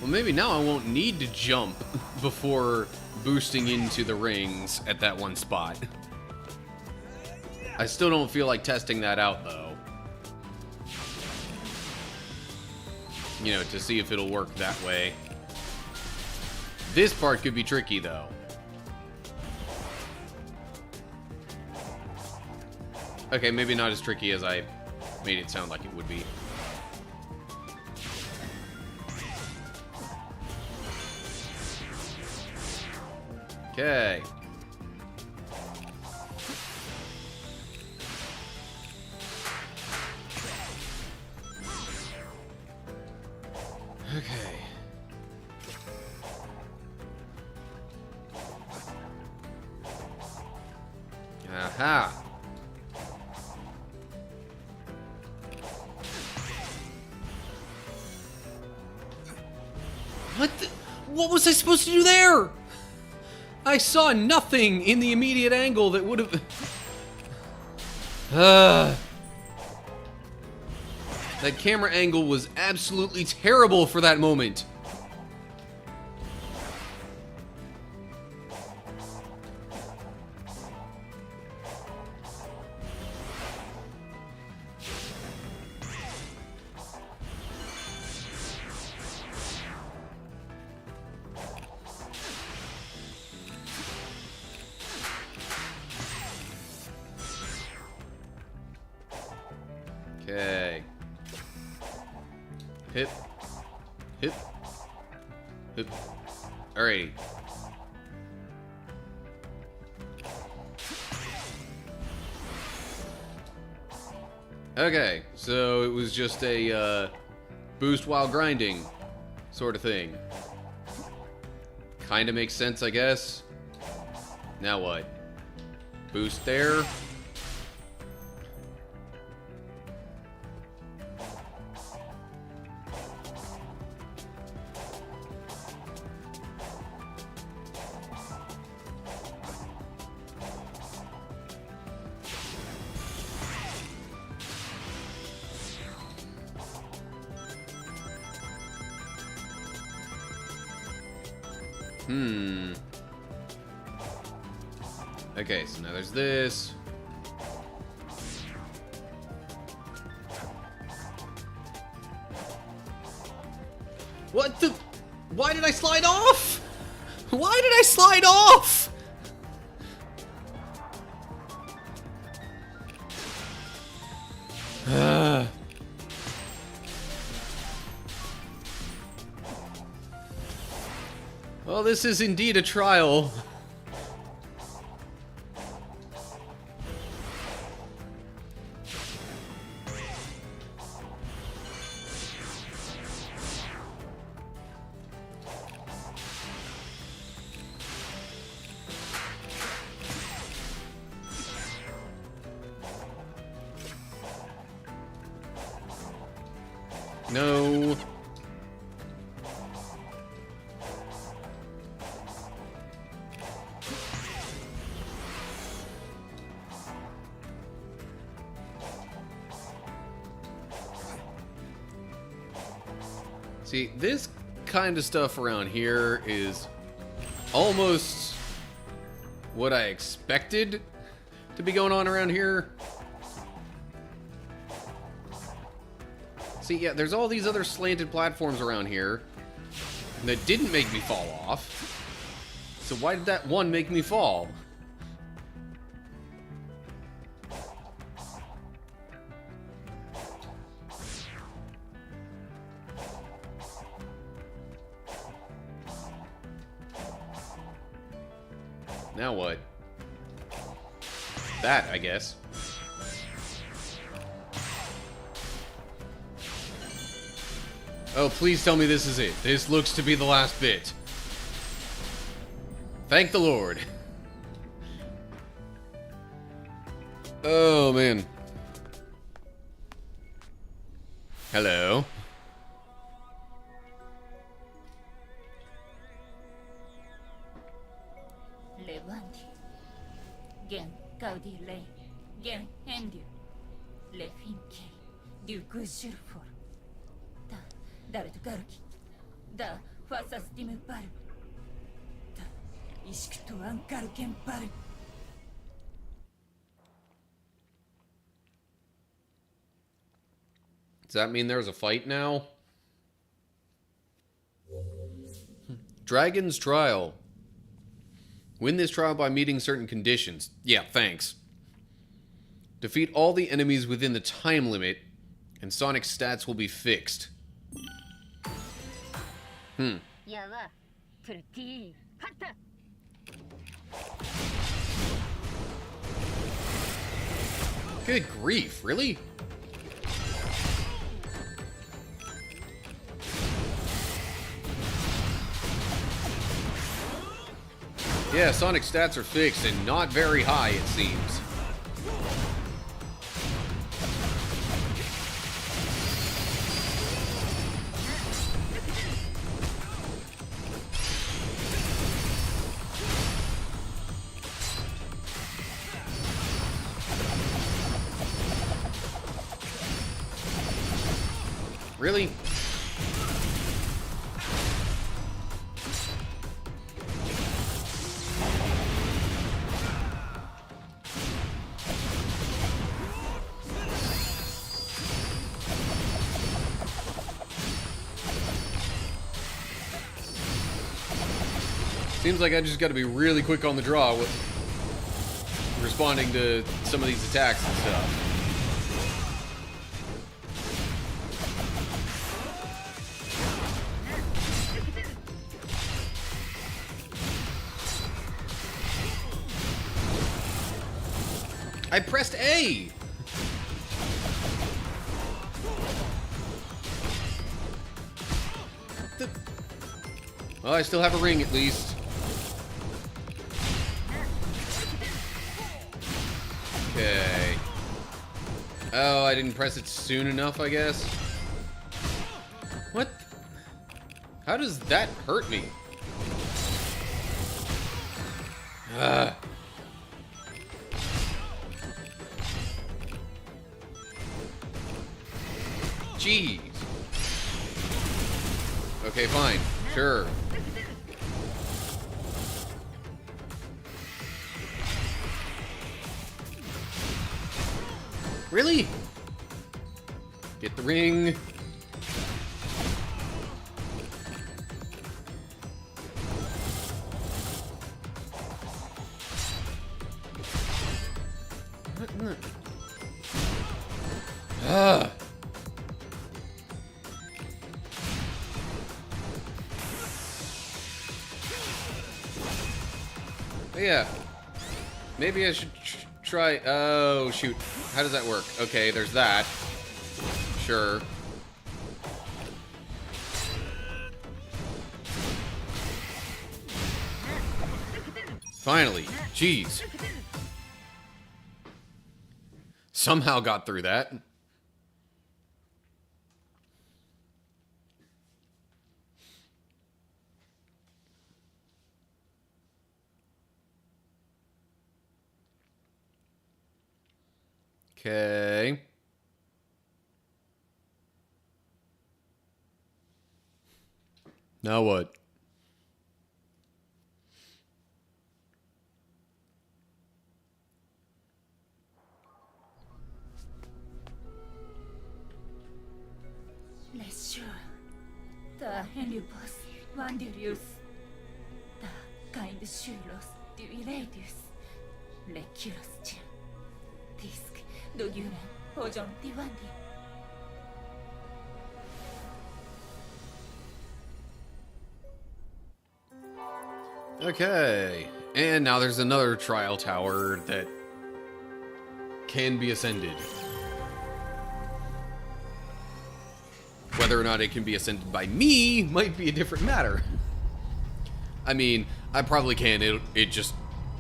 maybe now I won't need to jump before boosting into the rings at that one spot. I still don't feel like testing that out, though. You know, to see if it'll work that way. This part could be tricky, though. Okay, maybe not as tricky as I made it sound like it would be. Okay. Okay. Aha. What was I supposed to do there? I saw nothing in the immediate angle that would have... That camera angle was absolutely terrible for that moment. Okay. Hip. Hip. Hip. Alrighty. Okay, so it was just a boost while grinding sort of thing. Kinda makes sense, I guess. Now what? Boost there. Okay, so now there's this. What the? Why did I slide off? Why did I slide off? Well, this is indeed a trial. No. See, this kind of stuff around here is almost what I expected to be going on around here. See, yeah, there's all these other slanted platforms around here that didn't make me fall off. So why did that one make me fall? Now what? That, I guess. Oh, please tell me this is it. This looks to be the last bit. Thank the Lord. Oh, man. Hello. Levante. Gen Gaudi Lane. Gen Hendu. Le Finke. Du Gujurfor. Da Daret Garki. Da ファサスティムバルだイシクトアンガルケンバル Does that mean there's a fight now? Dragon's Trial. Win this trial by meeting certain conditions. Yeah, thanks. Defeat all the enemies within the time limit, and Sonic's stats will be fixed. やわプルティー勝った Good grief, really? Yeah, Sonic's stats are fixed and not very high, it seems. Really? Seems like I just got to be really quick on the draw with responding to some of these attacks and stuff. I pressed A! Well, I still have a ring at least. Okay. Oh, I didn't press it soon enough, I guess. What? How does that hurt me? Ugh. Jeez. Okay, fine. Sure. Really? Get the ring. What in the... Ugh. Yeah. Maybe I should try... Oh, shoot. How does that work? Okay, there's that. Sure. Finally. Jeez. Somehow got through that. Okay. Now what? Les sure. Da Heliopos, Vandelius. Da kind Shulos, Duiladius. Leculus Jim. Disc, Doguren, Ojon Divandi. Okay. And now there's another trial tower that can be ascended. Whether or not it can be ascended by me might be a different matter. I mean, I probably can. It just...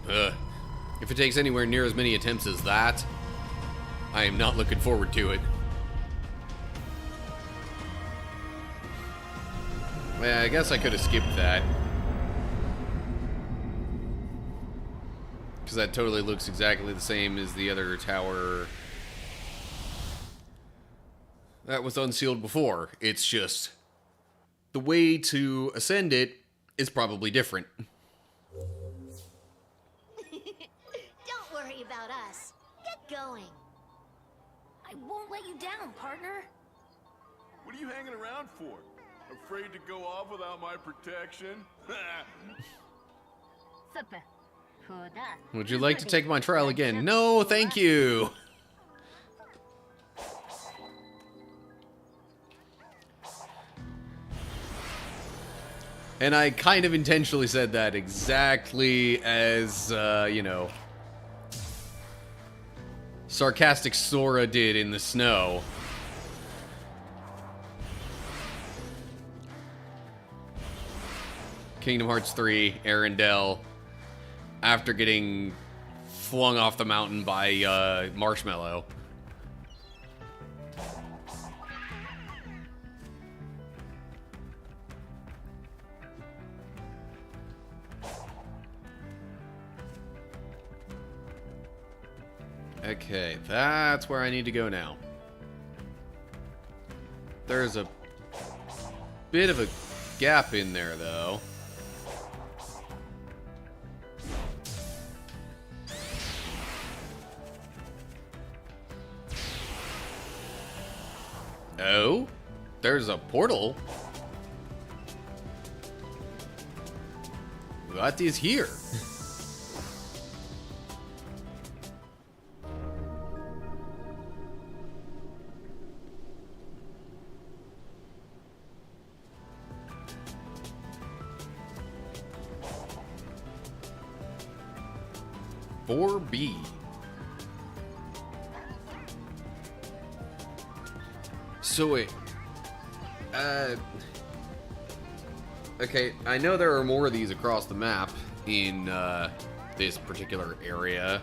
if it takes anywhere near as many attempts as that, I am not looking forward to it. Well, I guess I could have skipped that. Because that totally looks exactly the same as the other tower that was unsealed before. It's just the way to ascend it is probably different. Don't worry about us. Get going. I won't let you down, partner. What are you hanging around for? Afraid to go off without my protection? スップふだ Would you like to take my trial again? No, thank you. And I kind of intentionally said that exactly as, you know, sarcastic Sora did in the snow. Kingdom Hearts 3, Arendelle, after getting flung off the mountain by Marshmallow. Okay, that's where I need to go now. There's a bit of a gap in there, though. Oh? There's a portal? What is here? B. So wait. Okay, I know there are more of these across the map in this particular area.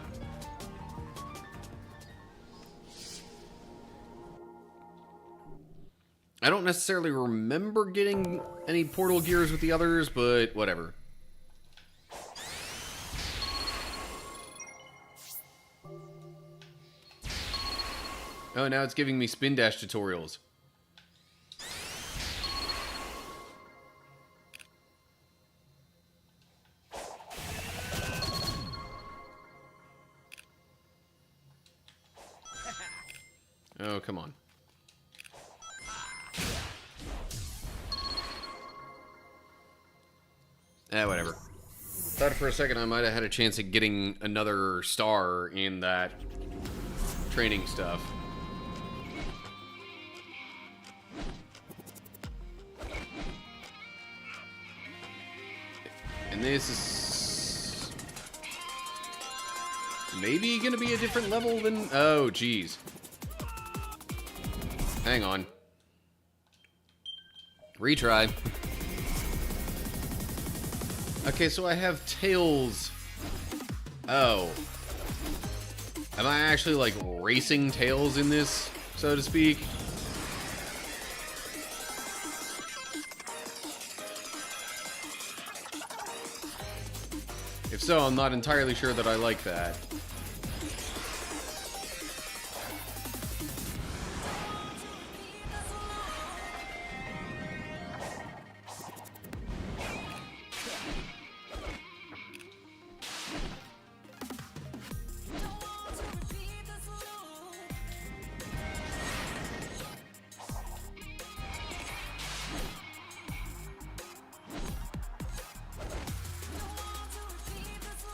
I don't necessarily remember getting any portal gears with the others, but whatever. Oh, now it's giving me spin dash tutorials. Oh, come on. Whatever. Thought for a second I might have had a chance at getting another star in that training stuff. And this is maybe gonna be a different level than... Oh, geez. Hang on. Retry. Okay, so I have Tails. Oh. Am I actually, like, racing Tails in this, so to speak? If so, I'm not entirely sure that I like that.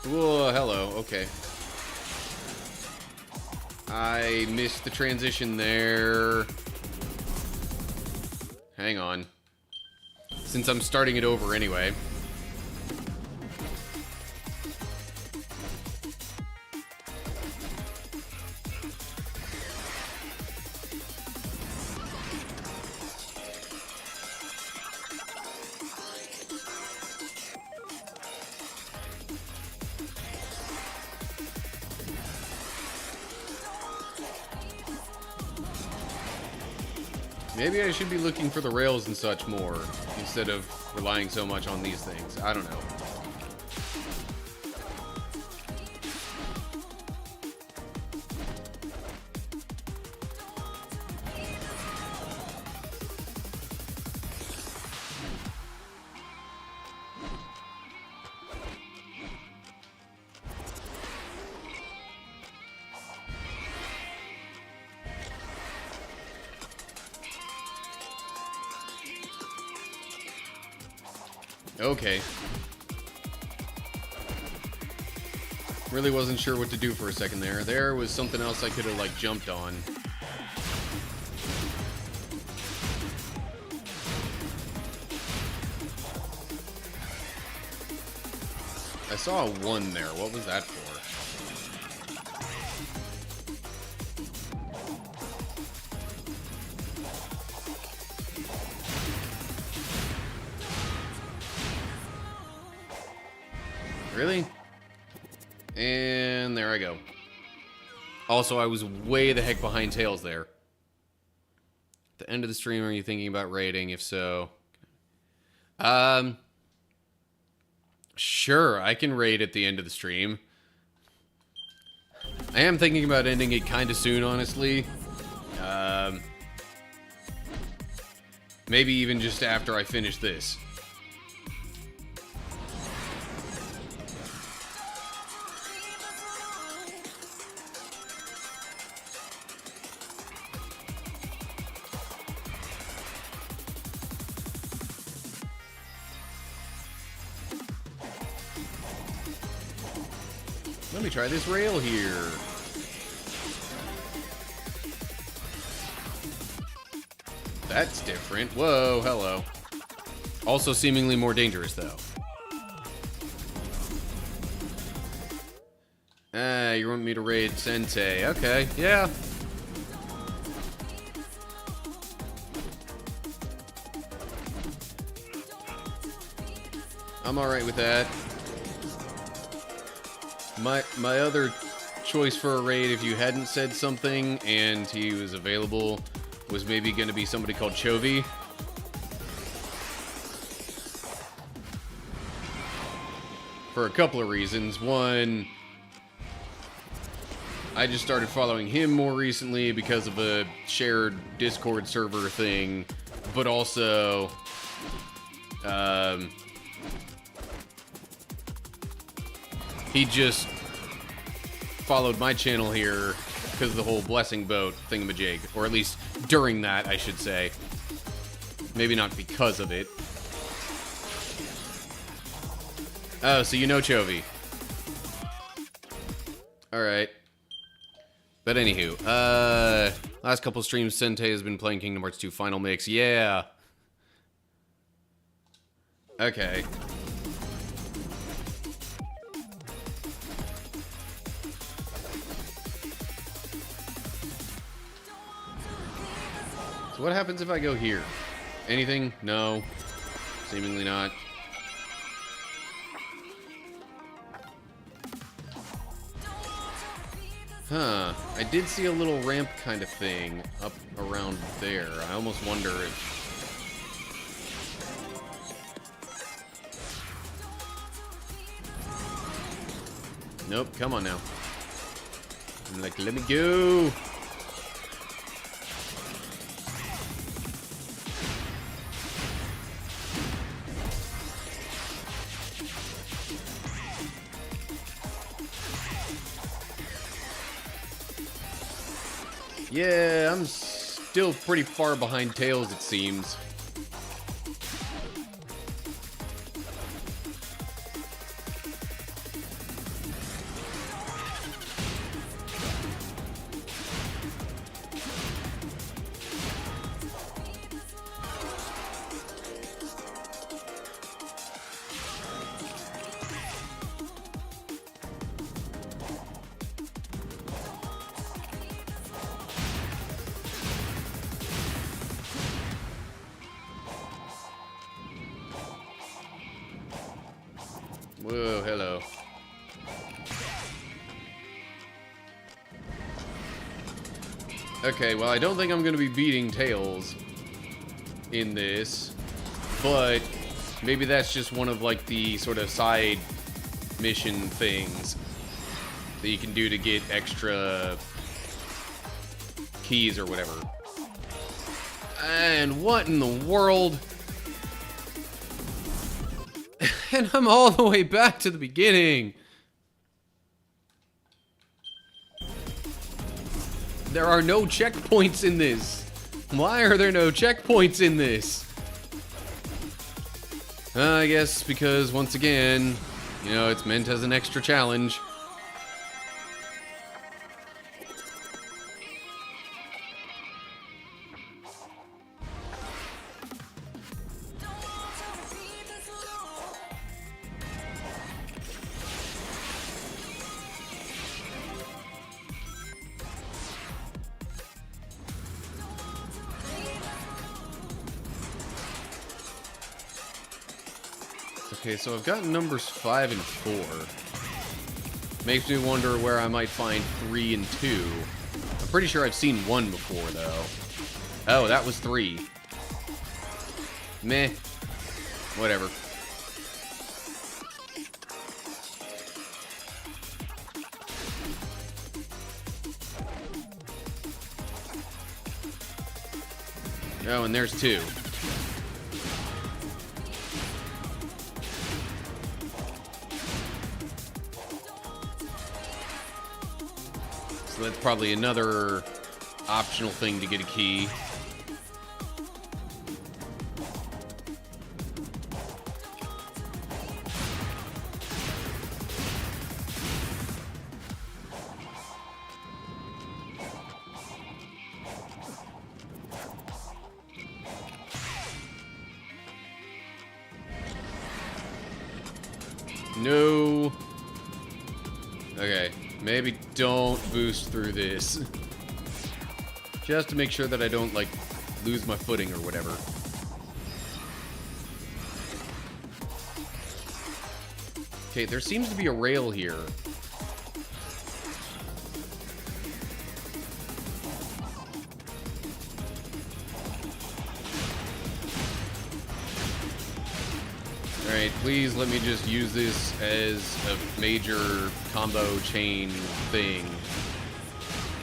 Whoa, hello, okay. I missed the transition there. Hang on. Since I'm starting it over anyway. Maybe I should be looking for the rails and such more, instead of relying so much on these things. I don't know. Okay. Really wasn't sure what to do for a second there. There was something else I could have, like, jumped on. I saw a 1 there. What was that for? Really? And there I go. Also, I was way the heck behind Tails there. At the end of the stream, are you thinking about raiding? If so... Sure, I can raid at the end of the stream. I am thinking about ending it kind of soon, honestly. Maybe even just after I finish this. Let me try this rail here. That's different. Whoa, hello. Also seemingly more dangerous, though. Ah, you want me to raid Sensei. Okay, yeah. I'm alright with that. My other choice for a raid, if you hadn't said something and he was available, was maybe going to be somebody called Chovy. For a couple of reasons. One, I just started following him more recently because of a shared Discord server thing, but also, he just followed my channel here because of the whole blessing boat thingamajig. Or at least during that, I should say. Maybe not because of it. Oh, so you know Chovy. Alright. But anywho, last couple streams, Sente has been playing Kingdom Hearts 2 Final Mix. Yeah. Okay. So what happens if I go here? Anything? No. Seemingly not. Huh. I did see a little ramp kind of thing up around there. I almost wonder if... Nope, come on now. I'm like, let me go! Yeah, I'm still pretty far behind Tails, it seems. Whoa, hello. Okay, well, I don't think I'm going to be beating Tails in this, but maybe that's just one of, like, the sort of side mission things that you can do to get extra keys or whatever. And what in the world? And I'm all the way back to the beginning. There are no checkpoints in this. Why are there no checkpoints in this? I guess because, once again, you know, it's meant as an extra challenge. Okay, so I've got numbers 5 and 4. Makes me wonder where I might find 3 and 2. I'm pretty sure I've seen 1 before, though. Oh, that was 3. Meh. Whatever. Oh, and there's 2. So that's probably another optional thing to get a key. No. Okay, maybe don't boost through this. Just to make sure that I don't, like, lose my footing or whatever. Okay, there seems to be a rail here. Alright, please let me just use this as a major combo chain thing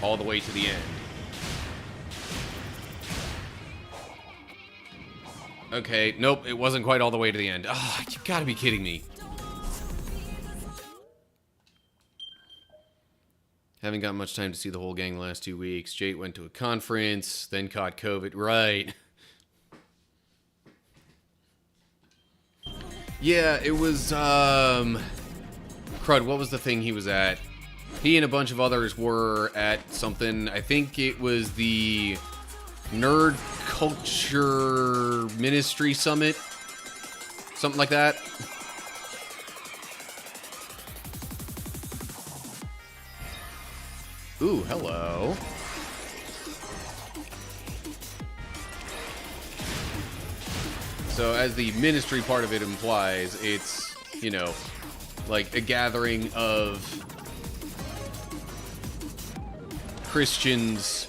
all the way to the end. Okay, nope, it wasn't quite all the way to the end. Ah, you gotta be kidding me. Haven't got much time to see the whole gang the last 2 weeks. Jate went to a conference, then caught COVID. Right. Yeah, it was, Crud, what was the thing he was at? He and a bunch of others were at something, I think it was the Nerd Culture Ministry Summit? Something like that. Ooh, hello. So as the ministry part of it implies, it's, you know, like a gathering of Christians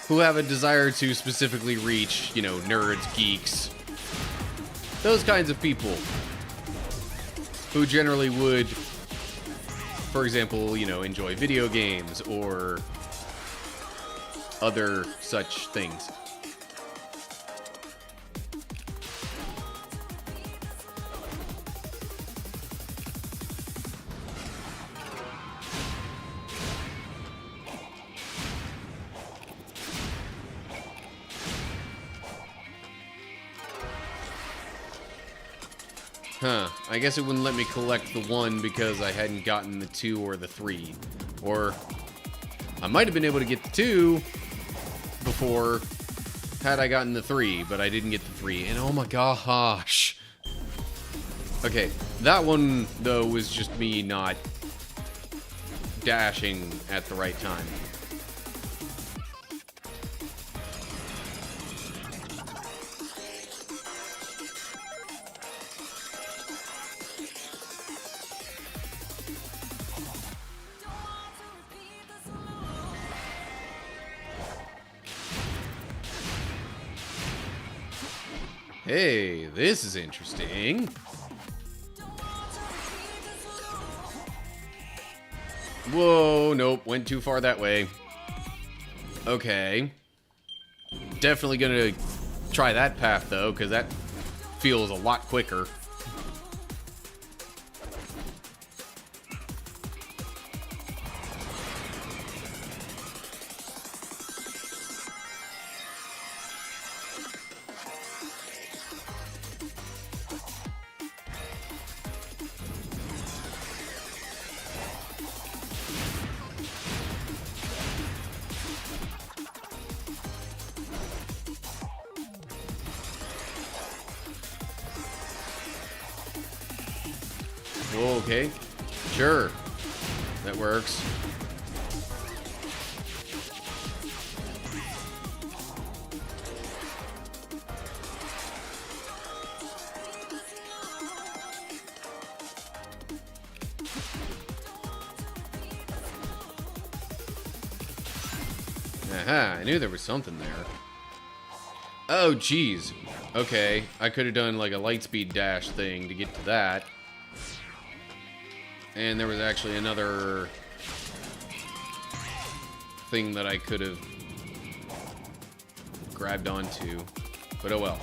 who have a desire to specifically reach, you know, nerds, geeks, those kinds of people who generally would, for example, you know, enjoy video games or other such things. Huh, I guess it wouldn't let me collect the 1 because I hadn't gotten the 2 or the 3. Or, I might have been able to get the 2 before had I gotten the 3, but I didn't get the 3. And oh my gosh. Okay, that one, though, was just me not dashing at the right time. Hey, this is interesting. Whoa, nope, went too far that way. Okay. Definitely gonna try that path, though, because that feels a lot quicker. okay. Sure. That works. Aha, I knew there was something there. Oh, jeez. Okay, I could have done like a lightspeed dash thing to get to that. And there was actually another thing that I could have grabbed onto. But oh well.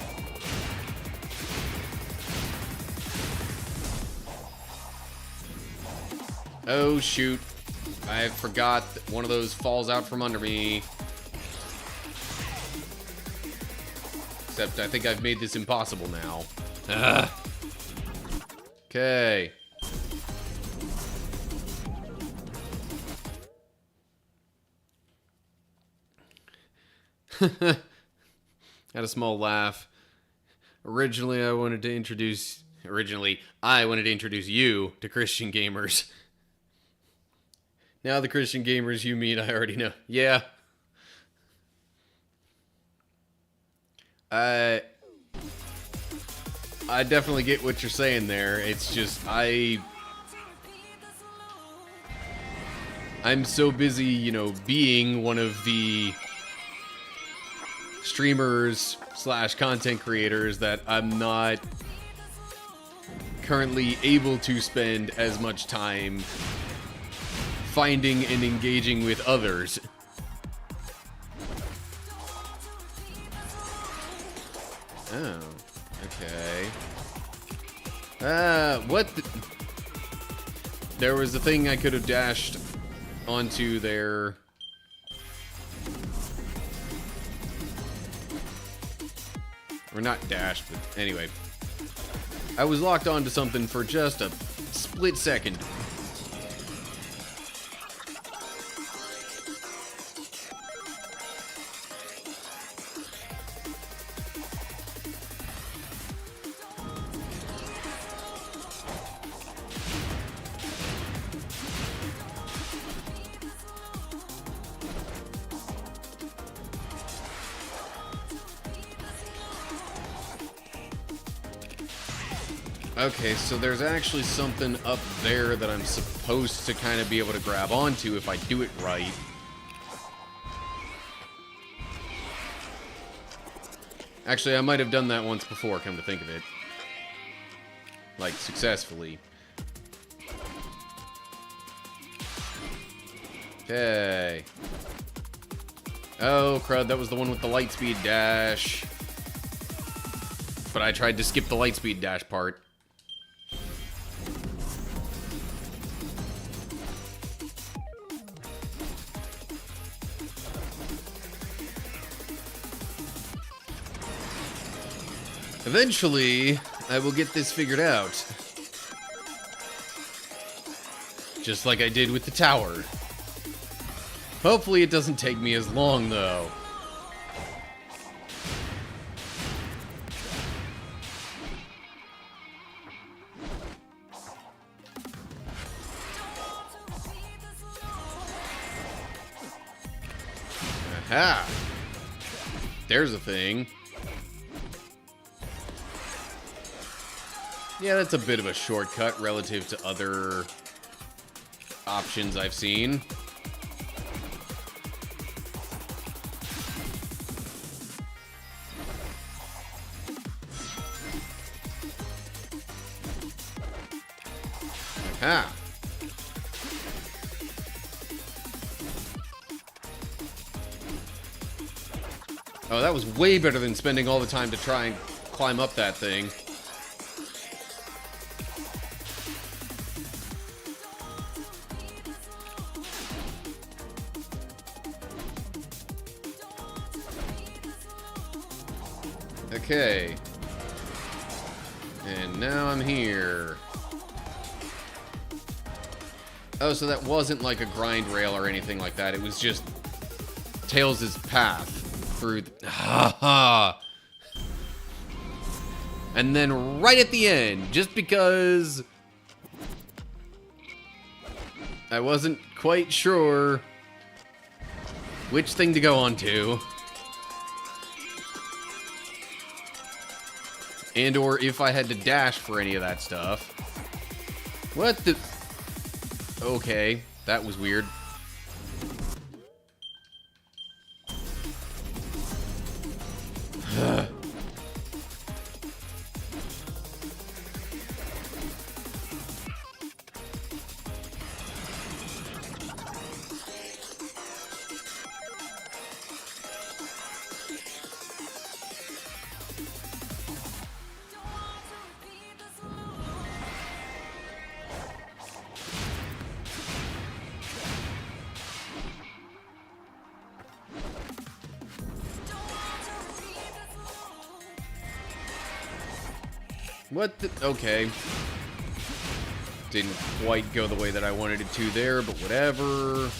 Oh, shoot. I forgot that one of those falls out from under me. Except I think I've made this impossible now. Ugh. Okay. Had a small laugh. Originally, I wanted to introduce you to Christian gamers. Now the Christian gamers you meet, I already know. Yeah. I definitely get what you're saying there. It's just I'm so busy, you know, being one of the streamers / content creators that I'm not currently able to spend as much time finding and engaging with others. Oh, okay. What? There was a thing I could have dashed onto there. Or not dashed, but anyway. I was locked onto something for just a split second. Okay, so there's actually something up there that I'm supposed to kind of be able to grab onto if I do it right. Actually, I might have done that once before, come to think of it. Like, successfully. Okay. Oh, crud, that was the one with the lightspeed dash. But I tried to skip the lightspeed dash part. Eventually, I will get this figured out. Just like I did with the tower. Hopefully it doesn't take me as long, though. Aha! There's a thing. Yeah, that's a bit of a shortcut relative to other options I've seen. Aha! Oh, that was way better than spending all the time to try and climb up that thing. Okay. And now I'm here. Oh, so that wasn't like a grind rail or anything like that. It was just Tails' path through the... And then right at the end, just because I wasn't quite sure which thing to go on to. And or if I had to dash for any of that stuff. What the... Okay, that was weird. What the... Okay. Didn't quite go the way that I wanted it to there, but whatever.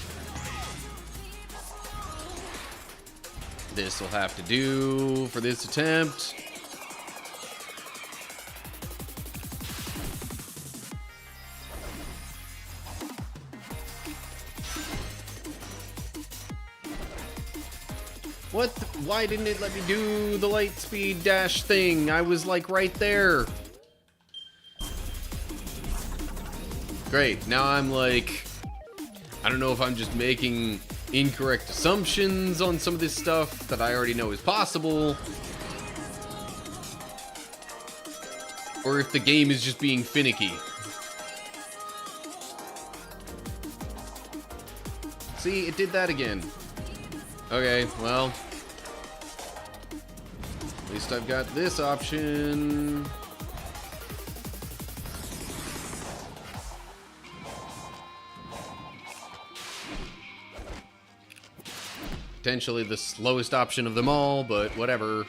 This'll have to do for this attempt. What the... Why didn't it let me do the light speed dash thing? I was like right there. Great, now I'm like, I don't know if I'm just making incorrect assumptions on some of this stuff that I already know is possible, or if the game is just being finicky. See, it did that again. Okay, well, at least I've got this option. Potentially the slowest option of them all, but whatever.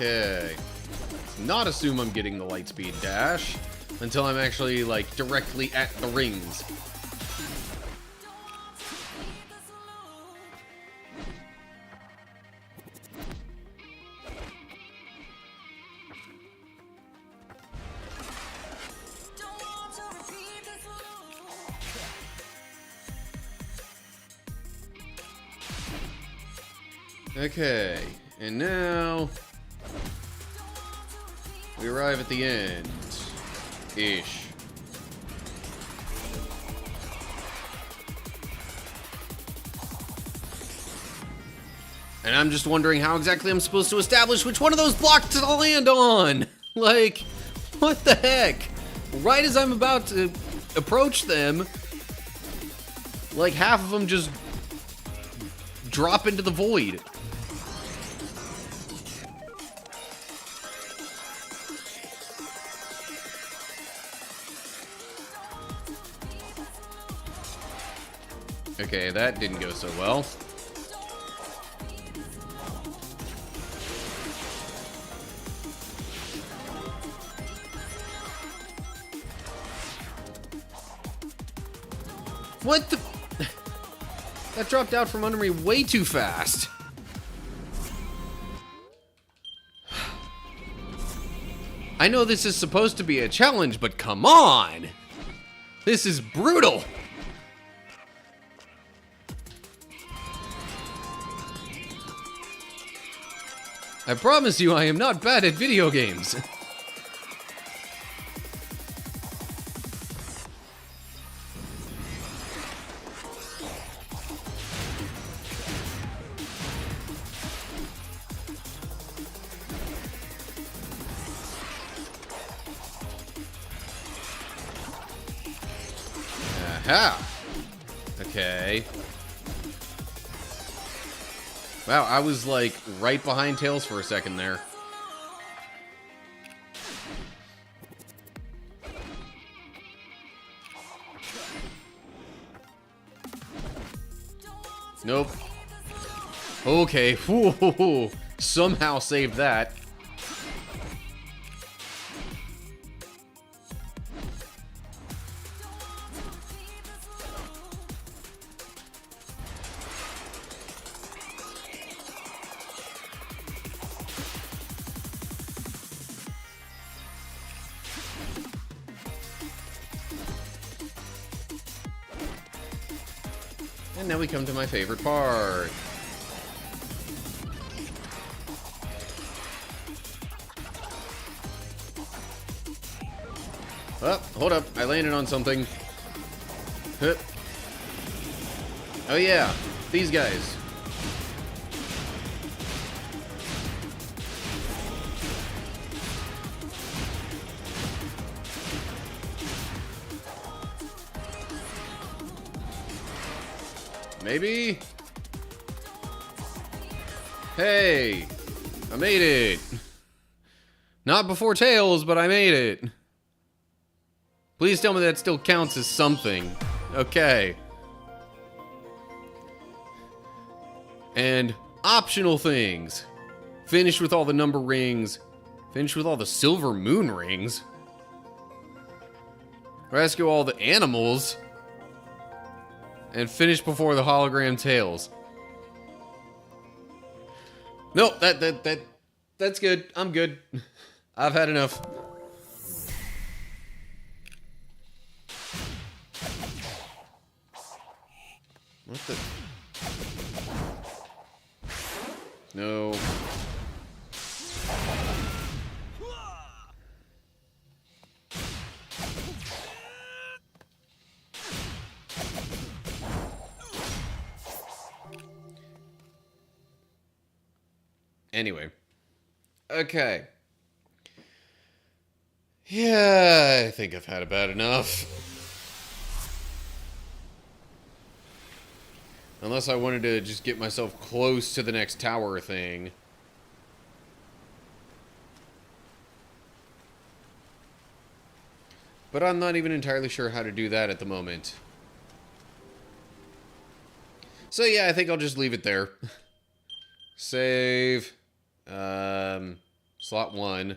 Okay. Let's not assume I'm getting the lightspeed dash until I'm actually, like, directly at the rings. Okay, and now we arrive at the end. Ish. And I'm just wondering how exactly I'm supposed to establish which one of those blocks to land on. Like, what the heck? Right as I'm about to approach them, like half of them just drop into the void. Okay, that didn't go so well. What the... That dropped out from under me way too fast. I know this is supposed to be a challenge, but come on! This is brutal! I promise you I am not bad at video games. Aha! Okay. Wow, I was like right behind Tails for a second there. Nope. Okay. Whew. Somehow saved that. And now we come to my favorite part. Oh, hold up. I landed on something. Huh. Oh yeah, these guys. Maybe? Hey! I made it! Not before Tails, but I made it. Please tell me that still counts as something. Okay. And optional things. Finish with all the number rings. Finish with all the silver moon rings. Rescue all the animals. And finish before the hologram Tails. Nope, that's good. I'm good. I've had enough. What the? No. Anyway. Okay. Yeah, I think I've had about enough. Unless I wanted to just get myself close to the next tower thing. But I'm not even entirely sure how to do that at the moment. So yeah, I think I'll just leave it there. Save. Slot 1.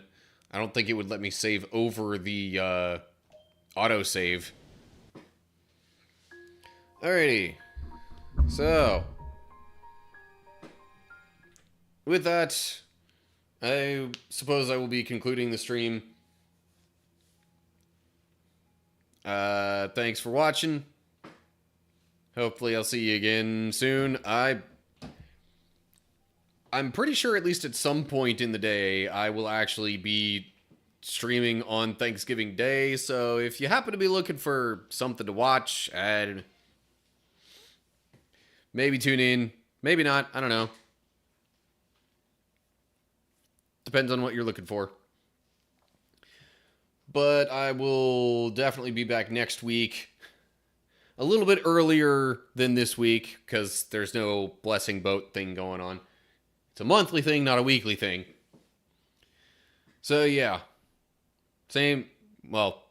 I don't think it would let me save over the autosave. Alrighty. So, with that, I suppose I will be concluding the stream. Thanks for watching. Hopefully I'll see you again soon. I'm pretty sure at least at some point in the day I will actually be streaming on Thanksgiving Day, so if you happen to be looking for something to watch, maybe tune in, maybe not, I don't know. Depends on what you're looking for. But I will definitely be back next week. A little bit earlier than this week, because there's no Blessing Boat thing going on. It's a monthly thing, not a weekly thing. So yeah. Same, well,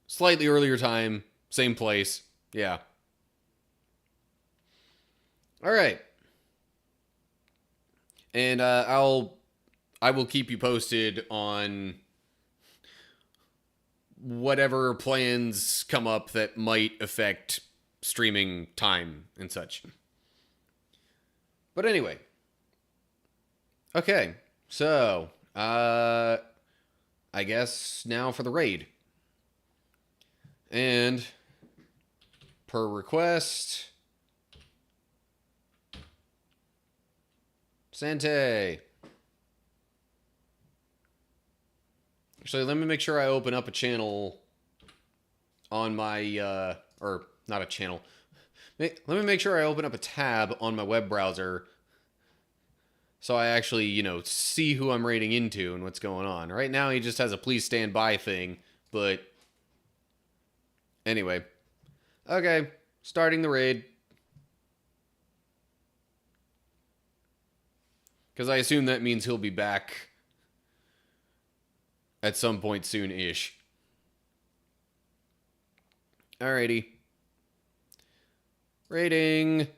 slightly earlier time, same place, yeah. Alright. And I will keep you posted on whatever plans come up that might affect streaming time and such. But anyway. Okay, so, I guess now for the raid. And, per request, Sante. Actually, let me make sure I open up a channel on my, or not a channel. Let me make sure I open up a tab on my web browser so I actually, you know, see who I'm raiding into and what's going on. Right now, he just has a please stand by thing, but anyway. Okay, starting the raid. Because I assume that means he'll be back at some point soon-ish. Alrighty. Raiding.